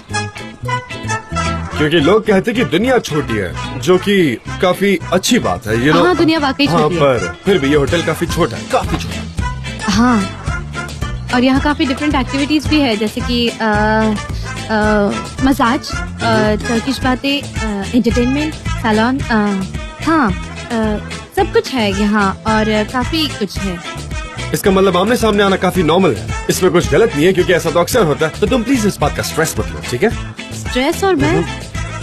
क्योंकि लोग कहते कि दुनिया छोटी है, जो कि काफी अच्छी बात है, you know? हाँ, दुनिया वाकई हाँ, छोटी है। पर फिर भी ये होटल काफी छोटा है, काफी छोटा। हाँ, और यहाँ काफी डिफरेंट एक्टिविटीज भी है, जैसे कि मसाज, टर्किश बातें, एंटरटेनमेंट, सैलून, हाँ, सब कुछ है यहाँ और काफी कुछ है। इसका मतलब आमने सामने आना काफी नॉर्मल है, इसमें कुछ गलत नहीं है क्योंकि ऐसा तो अक्सर होता है। तो तुम प्लीज इस बात का स्ट्रेस मत लो, ठीक है? स्ट्रेस? और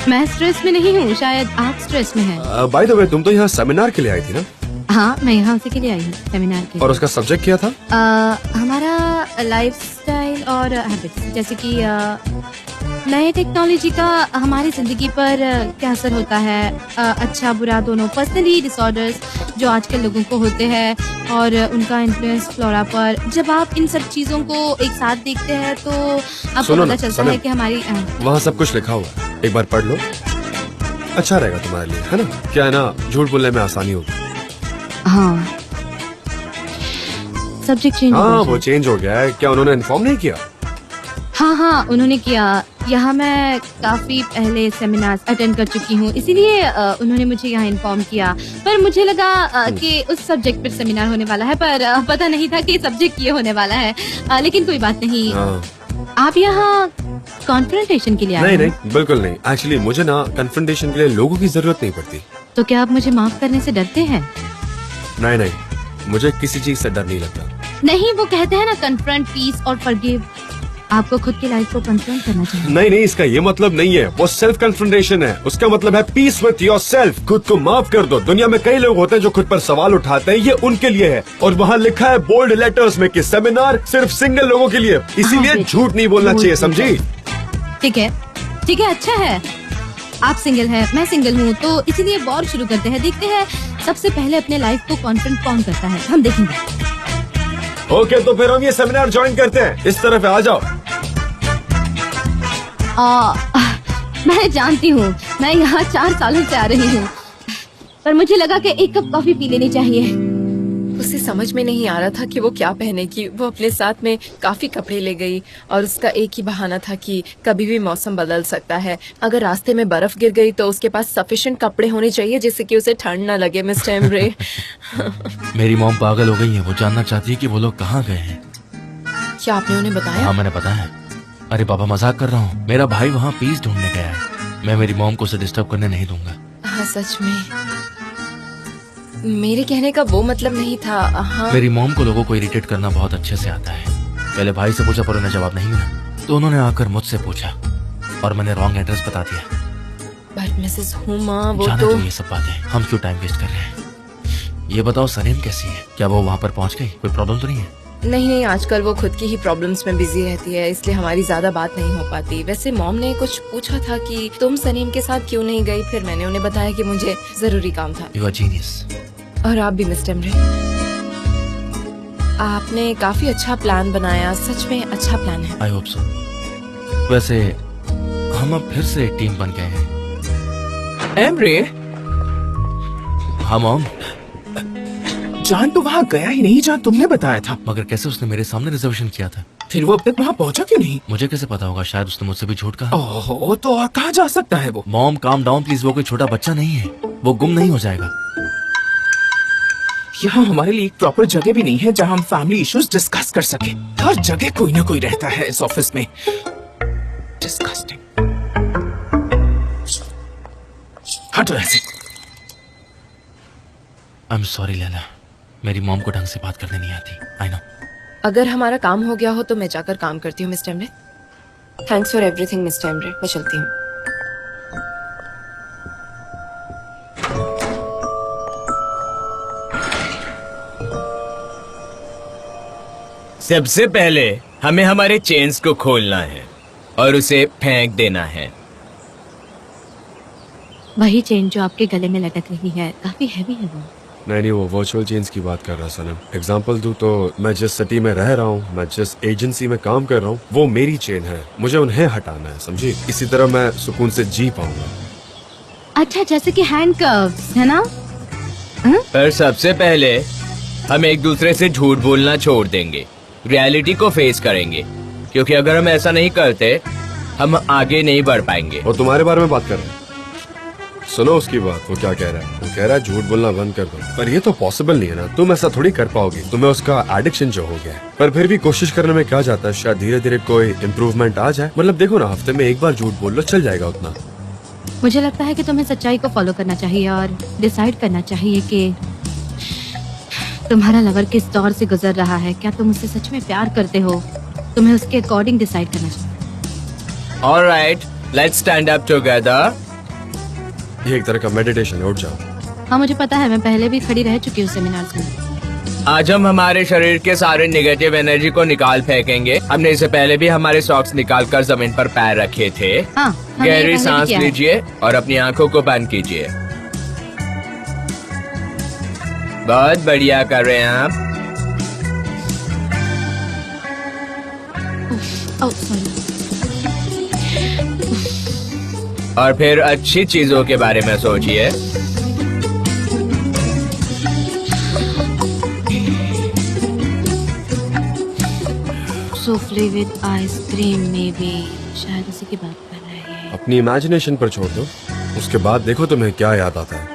मैं स्ट्रेस में नहीं हूँ, शायद आप स्ट्रेस में हैं। बाय द वे, तुम तो यहाँ सेमिनार के लिए आई थी ना? हाँ, मैं यहाँ उसी के लिए आई हूँ, सेमिनार के। और उसका सब्जेक्ट क्या था? हमारा लाइफस्टाइल और हैबिट्स, जैसे कि नए टेक्नोलॉजी का हमारी जिंदगी पर क्या असर होता है, अच्छा बुरा दोनों, पर्सनली डिसऑर्डर्स जो आजकल लोगों को होते हैं और उनका इन्फ्लुएंस फ्लोरा पर। जब आप इन सब चीजों को एक साथ देखते हैं तो आपको सुनो पता ना, चलता सनम, है कि हमारी वहाँ सब कुछ लिखा हुआ है, एक बार पढ़ लो, अच्छा रहेगा तुम्हारे लिए, है ना? क्या है ना, झूठ बोलने में आसानी होगी। हाँ, सब्जेक्ट चेंज। हाँ, वो चेंज हो गया है। क्या उन्होंने इन्फॉर्म नहीं किया? हाँ, उन्होंने किया। यहाँ मैं काफी पहले सेमिनार अटेंड कर चुकी हूँ, इसीलिए उन्होंने मुझे यहाँ इन्फॉर्म किया। पर मुझे लगा कि उस सब्जेक्ट पर सेमिनार होने वाला है, पर पता नहीं था कि सब्जेक्ट ये होने वाला है। लेकिन कोई बात नहीं। हाँ। आप यहाँ कॉन्फ्रंटेशन के लिए आए नहीं हैं? नहीं, बिल्कुल नहीं। एक्चुअली मुझे ना कन्फ्रंटेशन के लिए लोगों की जरूरत नहीं पड़ती। तो क्या आप मुझे माफ करने से डरते हैं? नहीं, मुझे किसी चीज से डर नहीं लगता। नहीं, वो कहते हैं ना, कन्फ्रंट, पीस और फॉरगिव। आपको खुद की लाइफ को कन्फ्रंट करना चाहिए। नहीं, इसका ये मतलब नहीं है। वो सेल्फ कन्फ्रंटेशन है। उसका मतलब है पीस विथ योरसेल्फ। खुद को माफ कर दो। दुनिया में कई लोग होते हैं जो खुद पर सवाल उठाते हैं, ये उनके लिए है। और वहाँ लिखा है बोल्ड लेटर्स में कि सेमिनार सिर्फ सिंगल लोगों के लिए, इसीलिए हाँ, झूठ नहीं बोलना चाहिए, समझी? ठीक है, अच्छा है। आप सिंगल हैं, मैं सिंगल हूँ, तो इसीलिए वॉर शुरू करते हैं। देखते हैं सबसे पहले अपने लाइफ को कॉन्फ्रंट कौन करता है, हम देखेंगे। ओके, तो फिर हम ये सेमिनार ज्वाइन करते हैं। इस तरफ आ जाओ। मैं जानती हूँ, मैं यहाँ 4 सालों से आ रही हूँ, पर मुझे लगा कि एक कप कॉफी पी लेनी चाहिए। उसे समझ में नहीं आ रहा था कि वो क्या पहनेगी। वो अपने साथ में काफी कपड़े ले गई और उसका एक ही बहाना था कि कभी भी मौसम बदल सकता है। अगर रास्ते में बर्फ गिर गई तो उसके पास सफिशिएंट कपड़े होने चाहिए जिससे कि उसे ठंड न लगे। मिस्टर एम्ब्रे, मेरी मॉम पागल हो गई है, वो जानना चाहती है कि वो लोग कहाँ गए हैं। क्या आपने उन्हें बताया? हाँ, मैंने बताया। अरे पापा, मजाक कर रहा हूँ। मेरा भाई वहाँ पीस ढूंढने गया है। मैं मेरी मॉम को उसे डिस्टर्ब करने नहीं दूंगा। हाँ, सच में मेरे कहने का वो मतलब नहीं था। हाँ, मेरी मॉम को लोगों को इरिटेट करना बहुत अच्छे से आता है। पहले भाई से पूछा पर उन्हें जवाब नहीं मिला, तो उन्होंने आकर मुझसे पूछा और मैंने रॉन्ग एड्रेस बता दिया। बट मिसेस हुमा, वो जाने तो दो ये सब बातें, हम क्यों टाइम वेस्ट कर रहे हैं। ये बताओ, सनीम कैसी है? क्या वो वहाँ पर पहुँच गई? कोई प्रॉब्लम तो नहीं है? नहीं, आजकल वो खुद की ही प्रॉब्लम्स में बिजी रहती है, इसलिए हमारी ज्यादा बात नहीं हो पाती। वैसे मॉम ने कुछ पूछा था कि तुम सनीम के साथ क्यों नहीं गई, फिर मैंने उन्हें बताया कि मुझे जरूरी काम था। You are genius. और आप भी मिस्टर एम्ब्रे, आपने काफी अच्छा प्लान बनाया। सच में अच्छा प्लान है। I hope so. वैसे हम अब फिर से एक टीम बन गए हैं। एम्ब्रे, हाँ मॉम। जान तो वहाँ गया ही नहीं जहाँ तुमने बताया था। मगर कैसे उसने मेरे सामने रिजर्वेशन किया था? फिर वो अब तक वहाँ पहुँचा क्यों नहीं? मुझे कैसे पता होगा? शायद उसने मुझसे भी झूठ कहा। ओहो, तो और कहाँ जा सकता है वो? मॉम काम डाउन प्लीज, वो कोई छोटा बच्चा नहीं है, वो गुम नहीं हो जाएगा। यहाँ हमारे लिए एक प्रॉपर जगह भी नहीं है जहाँ हम फैमिली इश्यूज डिस्कस कर सके। हर जगह कोई ना कोई रहता है इस ऑफिस में। डिस्कस्टिंग। हटो ऐसे। आई एम सॉरी लैला, मेरी मॉम को ढंग से बात करने नहीं आती। I know. अगर हमारा काम हो गया हो तो मैं जाकर काम करती हूँ mister Embry. Thanks for everything mister Embry, मैं चलती हूँ। सबसे पहले हमें हमारे चेन्स को खोलना है और उसे फेंक देना है। वही चेन जो आपके गले में लटक रही है, काफी हैवी है वो। नहीं, वो वर्चुअल चेंज की बात कर रहा सनम। एग्जाम्पल दूं तो मैं जिस सिटी में रह रहा हूँ, मैं जिस एजेंसी में काम कर रहा हूँ, वो मेरी चेन है। मुझे उन्हें हटाना है, समझी? इसी तरह मैं सुकून से जी पाऊंगा। अच्छा, जैसे कि हैंडकफ्स, है ना? पर सबसे पहले हम एक दूसरे से झूठ बोलना छोड़ देंगे, रियलिटी को फेस करेंगे, क्योंकि अगर हम ऐसा नहीं करते हम आगे नहीं बढ़ पाएंगे। वो तुम्हारे बारे में बात कर रहे हैं। सुनो उसकी बात, वो क्या कह रहा है। वो कह रहा है झूठ बोलना बंद कर दो, पर ये तो पॉसिबल नहीं है ना। तुम ऐसा थोड़ी कर पाओगी, तुम्हें उसका एडिक्शन जो हो गया है। पर फिर भी कोशिश करने में क्या जाता है, शायद धीरे धीरे कोई इम्प्रूवमेंट आ जाए। मतलब देखो ना, हफ्ते में एक बार झूठ बोल लो, चल जाएगा उतना। मुझे लगता है कि तुम्हें सच्चाई को फॉलो करना चाहिए और डिसाइड करना चाहिए कि तुम्हारा लवर किस दौर से गुजर रहा है। क्या तुम उससे सच में प्यार करते हो? तुम्हें उसके अकॉर्डिंग डिसाइड करना चाहिए। Alright, let's stand up together. ये एक तरह का मेडिटेशन है, उठ जाओ। हाँ मुझे पता है, मैं पहले भी खड़ी रह चुकी हूँ सेमिनार्स में। आज हम हमारे शरीर के सारे नेगेटिव एनर्जी को निकाल फेंकेंगे। हमने इससे पहले भी हमारे सॉक्स निकाल कर जमीन पर पैर रखे थे। हाँ, हमने ये गहरी पहले सांस भी किया है। लीजिए और अपनी आंखों को बंद कीजिए। बहुत बढ़िया कर रहे हैं आप। Oh sorry. और फिर अच्छी चीजों के बारे में सोचिए। सूफले विद आइसक्रीम में भी शायद उसी की बात कर रहे हैं। अपनी इमेजिनेशन पर छोड़ दो, उसके बाद देखो तुम्हें क्या याद आता है।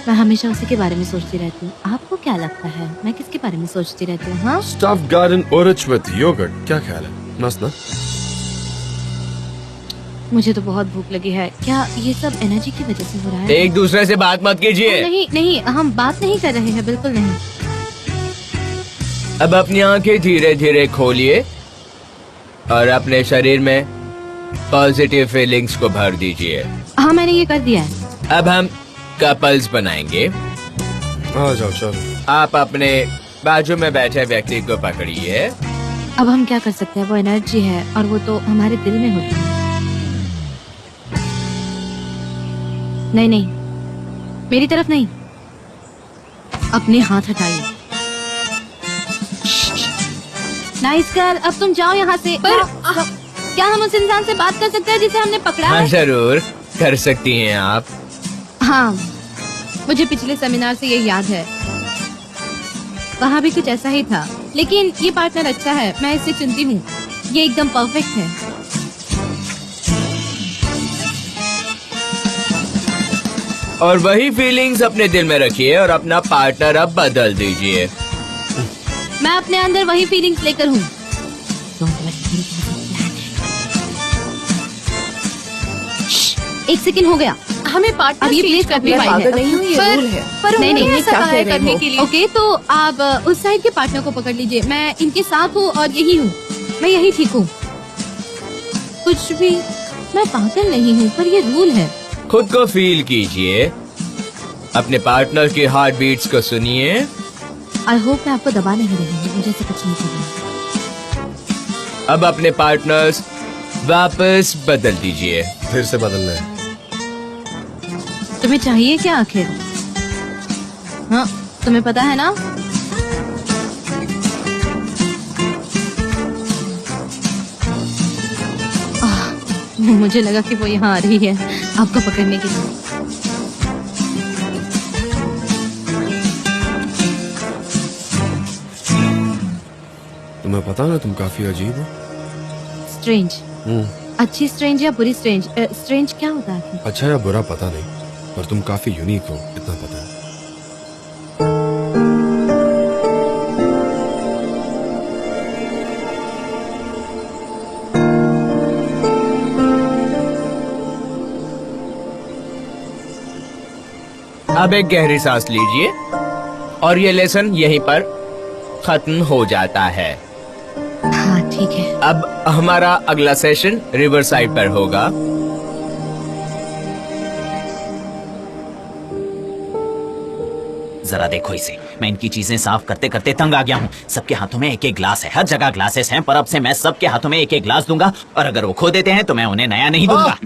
मैं हमेशा उसी के बारे में सोचती रहती हूँ। आपको क्या लगता है मैं किसके बारे में सोचती रहती हूँ? हाँ स्टफ्ड गार्डन ओरिच विद योगर्ट, क्या ख्याल है? मस्त ना? मुझे तो बहुत भूख लगी है। क्या ये सब एनर्जी की वजह से हो रहा है? एक दूसरे से बात मत कीजिए। नहीं नहीं, हम बात नहीं कर रहे हैं, बिल्कुल नहीं। अब अपनी आंखें धीरे धीरे खोलिए और अपने शरीर में पॉजिटिव फीलिंग्स को भर दीजिए। हाँ मैंने ये कर दिया है। अब हम कपल्स बनाएंगे। आ जाओ चलो। आप अपने बाजू में बैठे व्यक्ति को पकड़िए। अब हम क्या कर सकते हैं? वो एनर्जी है और वो तो हमारे दिल में होती है। नहीं नहीं, मेरी तरफ नहीं, अपने हाथ हटाइए। नाइस गर्ल, अब तुम जाओ यहाँ से। पर क्या हम उस इंसान से बात कर सकते हैं जिसे हमने पकड़ा हाँ है? जरूर कर सकती हैं आप। हाँ मुझे पिछले सेमिनार से ये याद है, वहाँ भी कुछ ऐसा ही था। लेकिन ये पार्टनर अच्छा है, मैं इसे चुनती हूँ। ये एकदम परफेक्ट है। और वही फीलिंग्स अपने दिल में रखिए और अपना पार्टनर अब बदल दीजिए। मैं अपने अंदर वही फीलिंग्स लेकर हूँ। एक सेकंड हो गया। हमें पार्टनर अब ये चेंज प्लीज करने करने वाले वाले पागल नहीं हूँ, ये पर- रूल है। पर नहीं, उन्होंने नहीं, ऐसा क्या कहा कह है रहे करने हो? के लिए। ओके तो आप उस साइड के पार्टनर को पकड़ लीजिए। मैं इनके साथ हूँ और यही हूँ, मैं यही ठीक हूँ। कुछ भी, मैं पागल नहीं हूँ, पर ये रूल है। खुद को फील कीजिए, अपने पार्टनर की हार्ट बीट्स को सुनिए। आई होप मैं आपको दबा नहीं रही हूँ, मुझे ऐसा कुछ नहीं करना। अब अपने पार्टनर्स वापस बदल दीजिए। फिर से बदलना है। तुम्हें चाहिए क्या आखिर? हाँ तुम्हें पता है ना? मुझे लगा कि वो यहाँ आ रही है आपको पकड़ने के लिए। तुम्हें पता ना, तुम काफी अजीब हो। स्ट्रेंज? अच्छी स्ट्रेंज या बुरी स्ट्रेंज? स्ट्रेंज क्या होता है? अच्छा या बुरा पता नहीं, पर तुम काफी यूनिक हो, इतना पता है। अब एक गहरी सांस लीजिए और ये लेसन यहीं पर खत्म हो जाता है। हाँ ठीक है। अब हमारा अगला सेशन रिवर साइड पर होगा। जरा देखो इसे, मैं इनकी चीजें साफ करते करते तंग आ गया हूँ। सबके हाथों में एक एक ग्लास है, हर जगह ग्लासेस हैं, पर अब से मैं सबके हाथों में एक एक ग्लास दूंगा और अगर वो खो देते हैं तो मैं उन्हें नया नहीं दूंगा।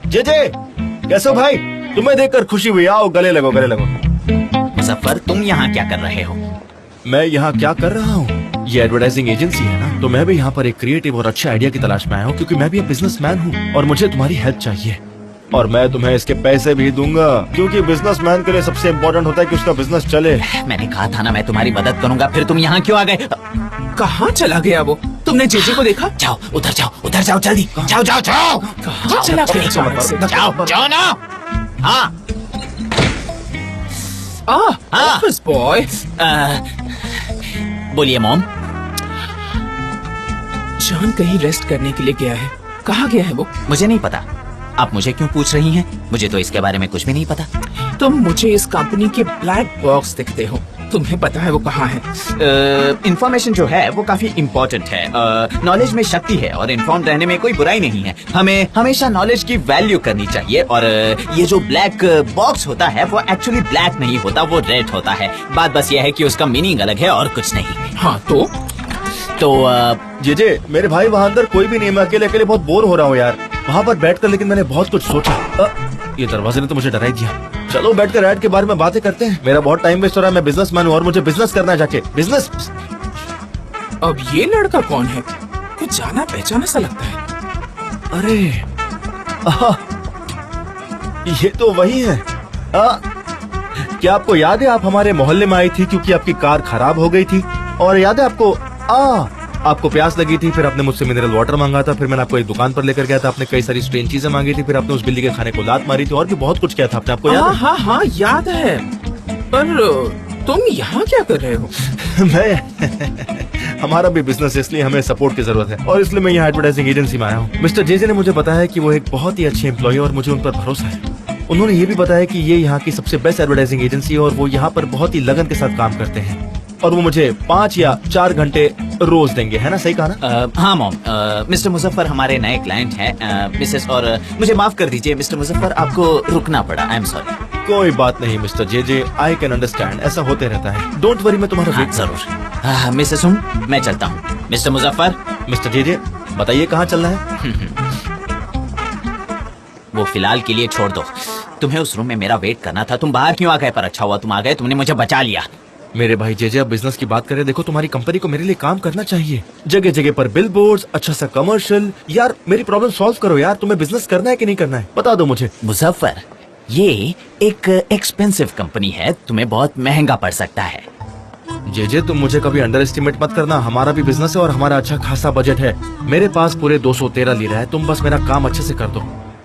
जे कैसे हो भाई? तुम्हें देखकर खुशी हुई। आओ गले लगो, गले लगो। मुजफ्फर, तुम यहाँ क्या कर रहे हो? मैं यहाँ क्या कर रहा हूँ? ये एडवर्टाइजिंग एजेंसी है ना, तो मैं भी यहाँ पर एक क्रिएटिव और अच्छे आइडिया की तलाश में आया हूँ, क्योंकि मैं भी एक बिजनेसमैन हूँ और मुझे तुम्हारी हेल्प चाहिए। और मैं तुम्हें इसके पैसे भी दूंगा, क्योंकि बिजनेसमैन के लिए सबसे इम्पोर्टेंट होता है कि उसका बिजनेस चले। मैंने कहा था ना मैं तुम्हारी मदद करूंगा, फिर तुम यहाँ क्यों आ गए? कहाँ चला गया वो? तुमने जेजे को देखा? जाओ उधर जाओ जल्दी, जाओ जाओ जाओ कहाँ चला गया अचानक से? जाओ जाओ ना। हाँ हाँ। Office boy. बोलिए मॉम। जॉन कहीं रेस्ट करने के लिए गया है। कहाँ गया है वो? मुझे नहीं पता। आप मुझे क्यों पूछ रही हैं? मुझे तो इसके बारे में कुछ भी नहीं पता। तुम मुझे इस कंपनी के ब्लैक बॉक्स दिखते हो, तुम्हें पता है वो कहाँ है? इंफॉर्मेशन जो है वो काफी इम्पोर्टेंट है। नॉलेज में शक्ति है और इन्फॉर्म रहने में कोई बुराई नहीं है। हमें हमेशा नॉलेज की वैल्यू करनी चाहिए। और ये जो ब्लैक बॉक्स होता है वो एक्चुअली ब्लैक नहीं होता, वो रेड होता है। बात बस ये है कि उसका मीनिंग अलग है और कुछ नहीं। हाँ तो जे मेरे भाई वहाँ अंदर कोई भी नहीं, मैं अकेले अकेले बहुत बोर हो रहा हूँ यार वहाँ पर बैठकर। लेकिन मैंने बहुत कुछ सोचा। ये दरवाजे ने तो मुझे डरा ही दिया। चलो बैठकर ऐड के बारे में बातें करते हैं। मेरा बहुत टाइम वेस्ट हो रहा है। मैं बिजनेसमैन हूँ और मुझे बिजनेस करना है जाके। बिजनेस। अब ये लड़का कौन है? कुछ जाना पहचाना सा लगता है। अरे ये तो वही है। क्या आपको याद है आप हमारे मोहल्ले में आई थी क्योंकि आपकी कार खराब हो गई थी? और याद है आपको आपको प्यास लगी थी, फिर आपने मुझसे मिनरल वाटर मांगा था, फिर मैंने आपको एक दुकान पर लेकर गया था, आपने कई सारी स्ट्रेंज चीजें मांगी थी, फिर आपने उस बिल्ली के खाने को लात मारी थी और भी बहुत कुछ किया था आपने। आपको याद है? हाँ याद है। पर तुम यहाँ क्या कर रहे हो? मैं हमारा भी बिजनेस है, इसलिए हमें सपोर्ट की जरूरत है और इसलिए मैं यहाँ एडवर्टाइजिंग एजेंसी में आया हूँ। मिस्टर जेजे ने मुझे बताया कि वो एक बहुत ही अच्छे एम्प्लॉय और मुझे उन पर भरोसा है। उन्होंने ये भी बताया कि ये यहाँ की सबसे बेस्ट एडवर्टाइजिंग एजेंसी है और वो यहाँ पर बहुत ही लगन के साथ काम करते हैं और वो मुझे 5 या 4 घंटे रोज देंगे, है ना? सही कहा ना? हाँ मॉम। मिस्टर मुजफ्फर हमारे नए क्लाइंट हैं। मिसेस और मुझे माफ कर दीजिए मिस्टर मुजफ्फर, आपको रुकना पड़ा। I am sorry. कोई बात नहीं mister JJ, I can understand, ऐसा होते रहता है। डोंट वरी, मैं तुम्हारा वेट जरूर। मिसेस मैं चलता हूँ। मिस्टर मुजफ्फर। मिस्टर जेजे बताइए कहाँ चलना है? वो फिलहाल के लिए छोड़ दो। तुम्हें उस रूम में मेरा वेट करना था, तुम बाहर क्यों आ गए? पर अच्छा हुआ तुम आ गए, तुमने मुझे बचा लिया। मेरे भाई जेजे अब बिजनेस की बात करें, देखो तुम्हारी कंपनी को मेरे लिए काम करना चाहिए। जगह जगह पर बिल बोर्ड, अच्छा सा कमर्शियल। यार मेरी प्रॉब्लम सॉल्व करो यार। तुम्हें बिजनेस करना है कि नहीं करना है बता दो मुझे। मुजफ्फर ये एक एक्सपेंसिव कंपनी है, तुम्हें बहुत महंगा पड़ सकता है। जेजे तुम मुझे कभी अंडर एस्टिमेट मत करना। हमारा भी बिजनेस है और हमारा अच्छा खासा बजट है। मेरे पास पूरे 213 लीरा है। तुम बस मेरा काम अच्छे से कर दो,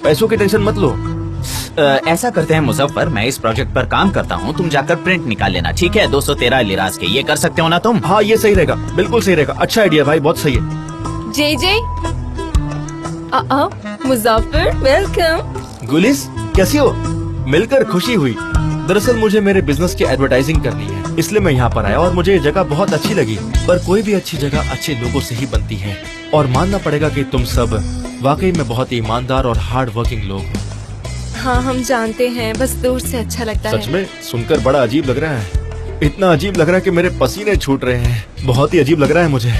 पैसों की टेंशन मत लो। ऐसा करते हैं मुजफ्फर, मैं इस प्रोजेक्ट पर काम करता हूँ, तुम जाकर प्रिंट निकाल लेना, ठीक है? 213 लिराज के। ये कर सकते हो ना तुम? हाँ ये सही रहेगा, बिल्कुल सही रहेगा। अच्छा आइडिया भाई, बहुत सही है। JJ Muzaffar welcome. गुलिस कैसी हो? मिलकर खुशी हुई। दरअसल मुझे मेरे बिजनेस की एडवर्टाइजिंग करनी है, इसलिए मैं यहाँ पर आया और मुझे ये जगह बहुत अच्छी लगी। पर कोई भी अच्छी जगह अच्छे लोगों से ही बनती है और मानना पड़ेगा कि तुम सब वाकई में बहुत ही ईमानदार और हार्ड वर्किंग लोग हो। हाँ हम जानते हैं, बस दूर से अच्छा लगता है। सच में सुनकर बड़ा अजीब लग रहा है। इतना अजीब लग रहा है कि मेरे पसीने छूट रहे हैं। बहुत ही अजीब लग रहा है मुझे।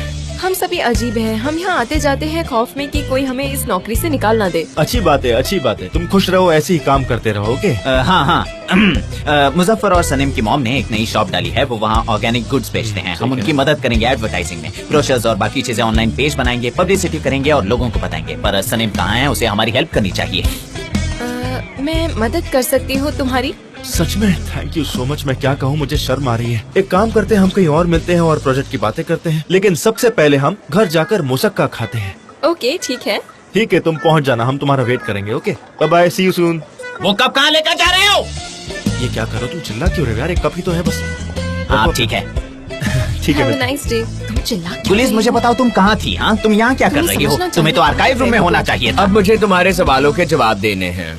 हम सभी अजीब हैं। हम यहाँ आते जाते हैं खौफ में कि कोई हमें इस नौकरी से निकाल ना दे। अच्छी बात है, अच्छी बात है। तुम खुश रहो, ऐसे ही काम करते रहो। ओके? हाँ मुजफ्फर और सनीम की मॉम ने एक नई शॉप डाली है, वो वहाँ ऑर्गेनिक गुड्स बेचते हैं। हम उनकी मदद करेंगे एडवर्टाइजिंग में, ब्रोशर्स और बाकी चीजें ऑनलाइन पेज बनाएंगे, पब्लिसिटी करेंगे और लोगों को बताएंगे। पर सनीम कहाँ है? उसे हमारी हेल्प करनी चाहिए। मैं मदद कर सकती हूँ तुम्हारी? सच में? Thank you so much. मैं क्या कहूँ, मुझे शर्म आ रही है। एक काम करते हैं, हम कहीं और मिलते हैं और प्रोजेक्ट की बातें करते हैं, लेकिन सबसे पहले हम घर जाकर मुसक्का खाते हैं। ओके ठीक है। ठीक है, तुम पहुँच जाना, हम तुम्हारा वेट करेंगे। Okay bye bye, see you soon. वो कप कहाँ लेकर जा रहे हो? ये क्या करो, तुम चिल्ला क्यों रहे हो यार? एक कप ही तो है बस। हाँ ठीक है। ठीक Have a है। nice day। तुम चिल्ला क्यों पुलिस रहे मुझे हो? बताओ तुम कहाँ थी? हाँ तुम यहाँ क्या कर तुम्हें रही हो? समझना तुम्हें तो चाहिए। आर्काइव रूम में होना चाहिए था। अब मुझे तुम्हारे सवालों के जवाब देने हैं।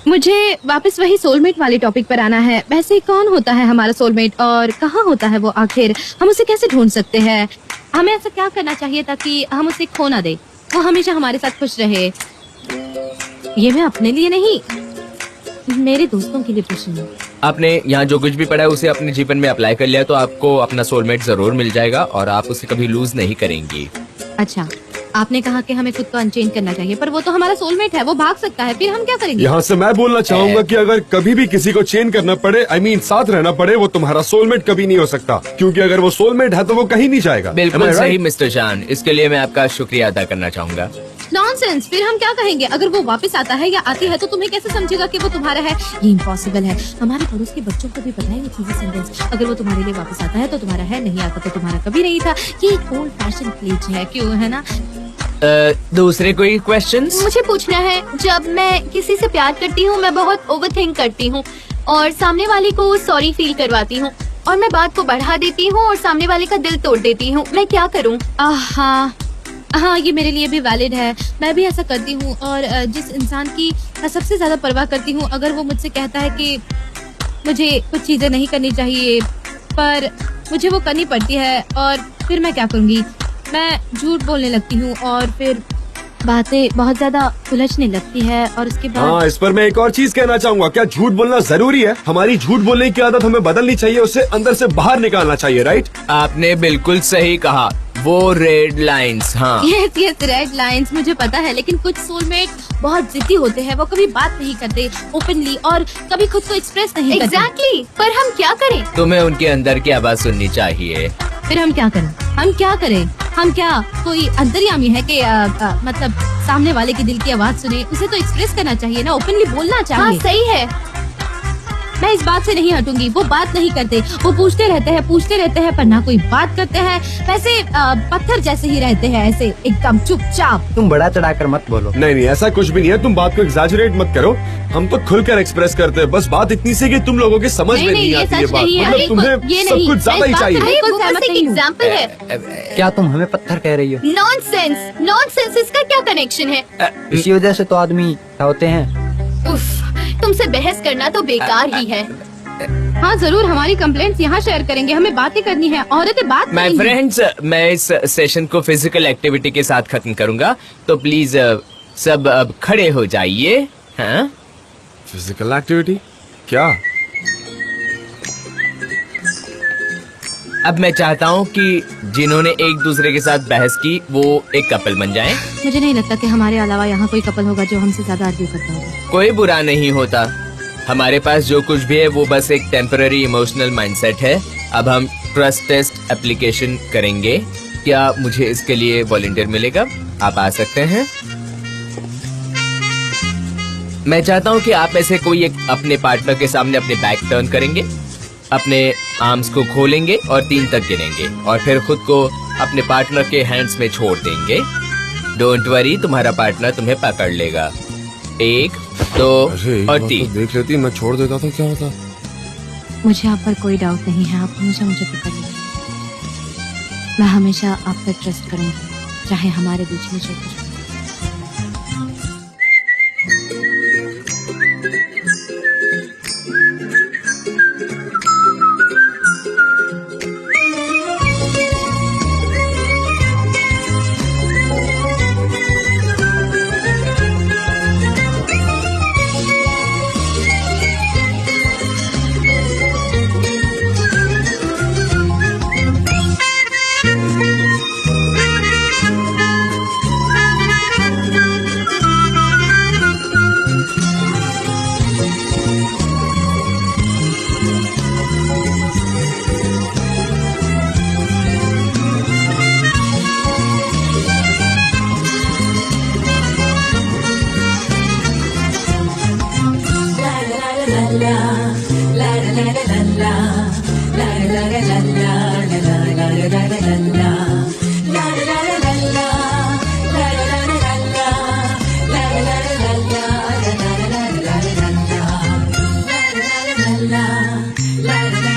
मुझे वापस वही सोलमेट वाले टॉपिक पर आना है। वैसे कौन होता है हमारा सोलमेट और कहाँ होता है वो आखिर? हम उसे कैसे ढूंढ सकते हैं? हमें ऐसा क्या करना चाहिए ताकि हम उसे खो ना दे, वो हमेशा हमारे साथ खुश रहे? ये मैं अपने लिए नहीं, मेरे दोस्तों के लिए पूछ रही हूँ। आपने यहाँ जो कुछ भी पढ़ा है उसे अपने जीवन में अप्लाई कर लिया तो आपको अपना सोलमेट जरूर मिल जाएगा और आप उसे कभी लूज नहीं करेंगी। अच्छा आपने कहा कि हमें खुद को अनचेंज करना चाहिए, पर वो तो हमारा सोलमेट है, वो भाग सकता है, फिर हम क्या करेंगे? यहाँ से मैं बोलना चाहूंगा कि अगर कभी भी किसी को चेंज करना पड़े, I mean साथ रहना पड़े, वो तुम्हारा सोलमेट कभी नहीं हो सकता, क्योंकि अगर वो सोलमेट है तो वो कहीं नहीं जाएगा। बिल्कुल Am I सही right? मिस्टर जान, इसके लिए मैं आपका शुक्रिया अदा करना चाहूंगा। नॉनसेंस, फिर हम क्या कहेंगे? अगर वो वापस आता है या आती है तो तुम्हें कैसे समझेगा कि वो तुम्हारा है? ये इम्पॉसिबल है। हमारे पड़ोस के बच्चों को भी पता है ये चीजें सेंटेंस। अगर वो तुम्हारे लिए वापस आता है तो तुम्हारा है, नहीं आता तो तुम्हारा कभी नहीं था। ये एक ओल्ड फैशन क्लीच है, क्यों है ना? दूसरे कोई क्वेश्चंस? मुझे पूछना है, जब मैं किसी से प्यार करती हूँ मैं बहुत ओवरथिंक करती हूँ और सामने वाले को सॉरी फील करवाती हूँ और मैं बात को बढ़ा देती हूँ और सामने वाले का दिल तोड़ देती हूँ। मैं क्या करूँ? हाँ, ये मेरे लिए भी वैलिड है। मैं भी ऐसा करती हूँ और जिस इंसान की मैं सबसे ज्यादा परवाह करती हूँ, अगर वो मुझसे कहता है कि मुझे कुछ चीजें नहीं करनी चाहिए पर मुझे वो करनी पड़ती है, और फिर मैं क्या करूँगी? मैं झूठ बोलने लगती हूँ और फिर बातें बहुत ज्यादा उलझने लगती है और उसके बाद हाँ, इस पर मैं एक और चीज कहना चाहूंगा। क्या झूठ बोलना जरूरी है? हमारी झूठ बोलने की आदत हमें बदलनी चाहिए, उसे अंदर से बाहर निकालना चाहिए, राइट? आपने बिल्कुल सही कहा, वो रेड लाइंस। हाँ, यस रेड लाइंस, मुझे पता है, लेकिन कुछ सोलमेट बहुत जिद्दी होते हैं। वो कभी बात नहीं करते ओपनली और कभी खुद को एक्सप्रेस नहीं करते। एग्जैक्टली, पर हम क्या करें? तुम्हें उनके अंदर की आवाज सुननी चाहिए। फिर हम क्या करें? हम क्या कोई अंतर्यामी है कि मतलब सामने वाले के दिल की आवाज सुने? उसे तो एक्सप्रेस करना चाहिए ना, ओपनली बोलना हाँ चाहिए। सही है। मैं इस बात से नहीं हटूंगी। वो बात नहीं करते, वो पूछते रहते हैं पर ना कोई बात करते हैं। वैसे पत्थर जैसे ही रहते हैं, ऐसे एकदम चुपचाप। तुम बड़ा चढ़ाकर मत बोलो। नहीं, ऐसा कुछ भी नहीं है। तुम बात को एग्जैजरेट मत करो। हम तो खुलकर एक्सप्रेस करते हैं। बस बात इतनी सी कि तुम लोगों के समझ में नहीं ये आती ये सच बात। नहीं है। मतलब तुम्हें ये सब नहीं, कुछ ज्यादा ही मैं इस बात से चाहिए। बिल्कुल वो बस सहमत एक नहीं हूँ। एग्जाम्पल है। क्या तुम हमें पत्थर कह रही हो? नॉनसेंस इसका क्या कनेक्शन है? इसी वजह से तो आदमी होते हैं। उफ, तुमसे बहस करना तो बेकार ही है। हाँ जरूर, हमारी कंप्लेंट्स यहाँ शेयर करेंगे। हमें बातें करनी है, औरतें बात माय करेंगी। फ्रेंड्स, मैं इस सेशन को फिजिकल एक्टिविटी के साथ खत्म करूंगा, तो प्लीज सब अब खड़े हो जाइए। हाँ, फिजिकल एक्टिविटी क्या? अब मैं चाहता हूँ कि जिन्होंने एक दूसरे के साथ बहस की वो एक कपल बन जाएं। मुझे नहीं लगता कि हमारे अलावा यहाँ कोई कपल होगा जो हमसे ज्यादा आर्ग्यू करता होगा। कोई बुरा नहीं होता। हमारे पास जो कुछ भी है वो बस एक टेम्पररी इमोशनल माइंडसेट है। अब हम ट्रस्ट टेस्ट एप्लीकेशन करेंगे। क्या मुझे इसके लिए वॉलंटियर मिलेगा? आप आ सकते हैं। मैं चाहता हूँ कि आप में से कोई एक अपने पार्टनर के सामने अपने बैक टर्न करेंगे, अपने आर्म्स को खोलेंगे और 3 तक गिनेंगे और फिर खुद को अपने पार्टनर के हैंड्स में छोड़ देंगे। डोंट वरी, तुम्हारा पार्टनर तुम्हें पकड़ लेगा। 1, 2 और 3। देख लेती, मैं छोड़ देता तो क्या होता? मुझे आप पर कोई डाउट नहीं है। आप हमेशा मुझे पकड़ लेंगे। मैं हमेशा आप पर ट्रस्ट करूंगी, चाहे हमारे बीच में जो कुछ हो। la la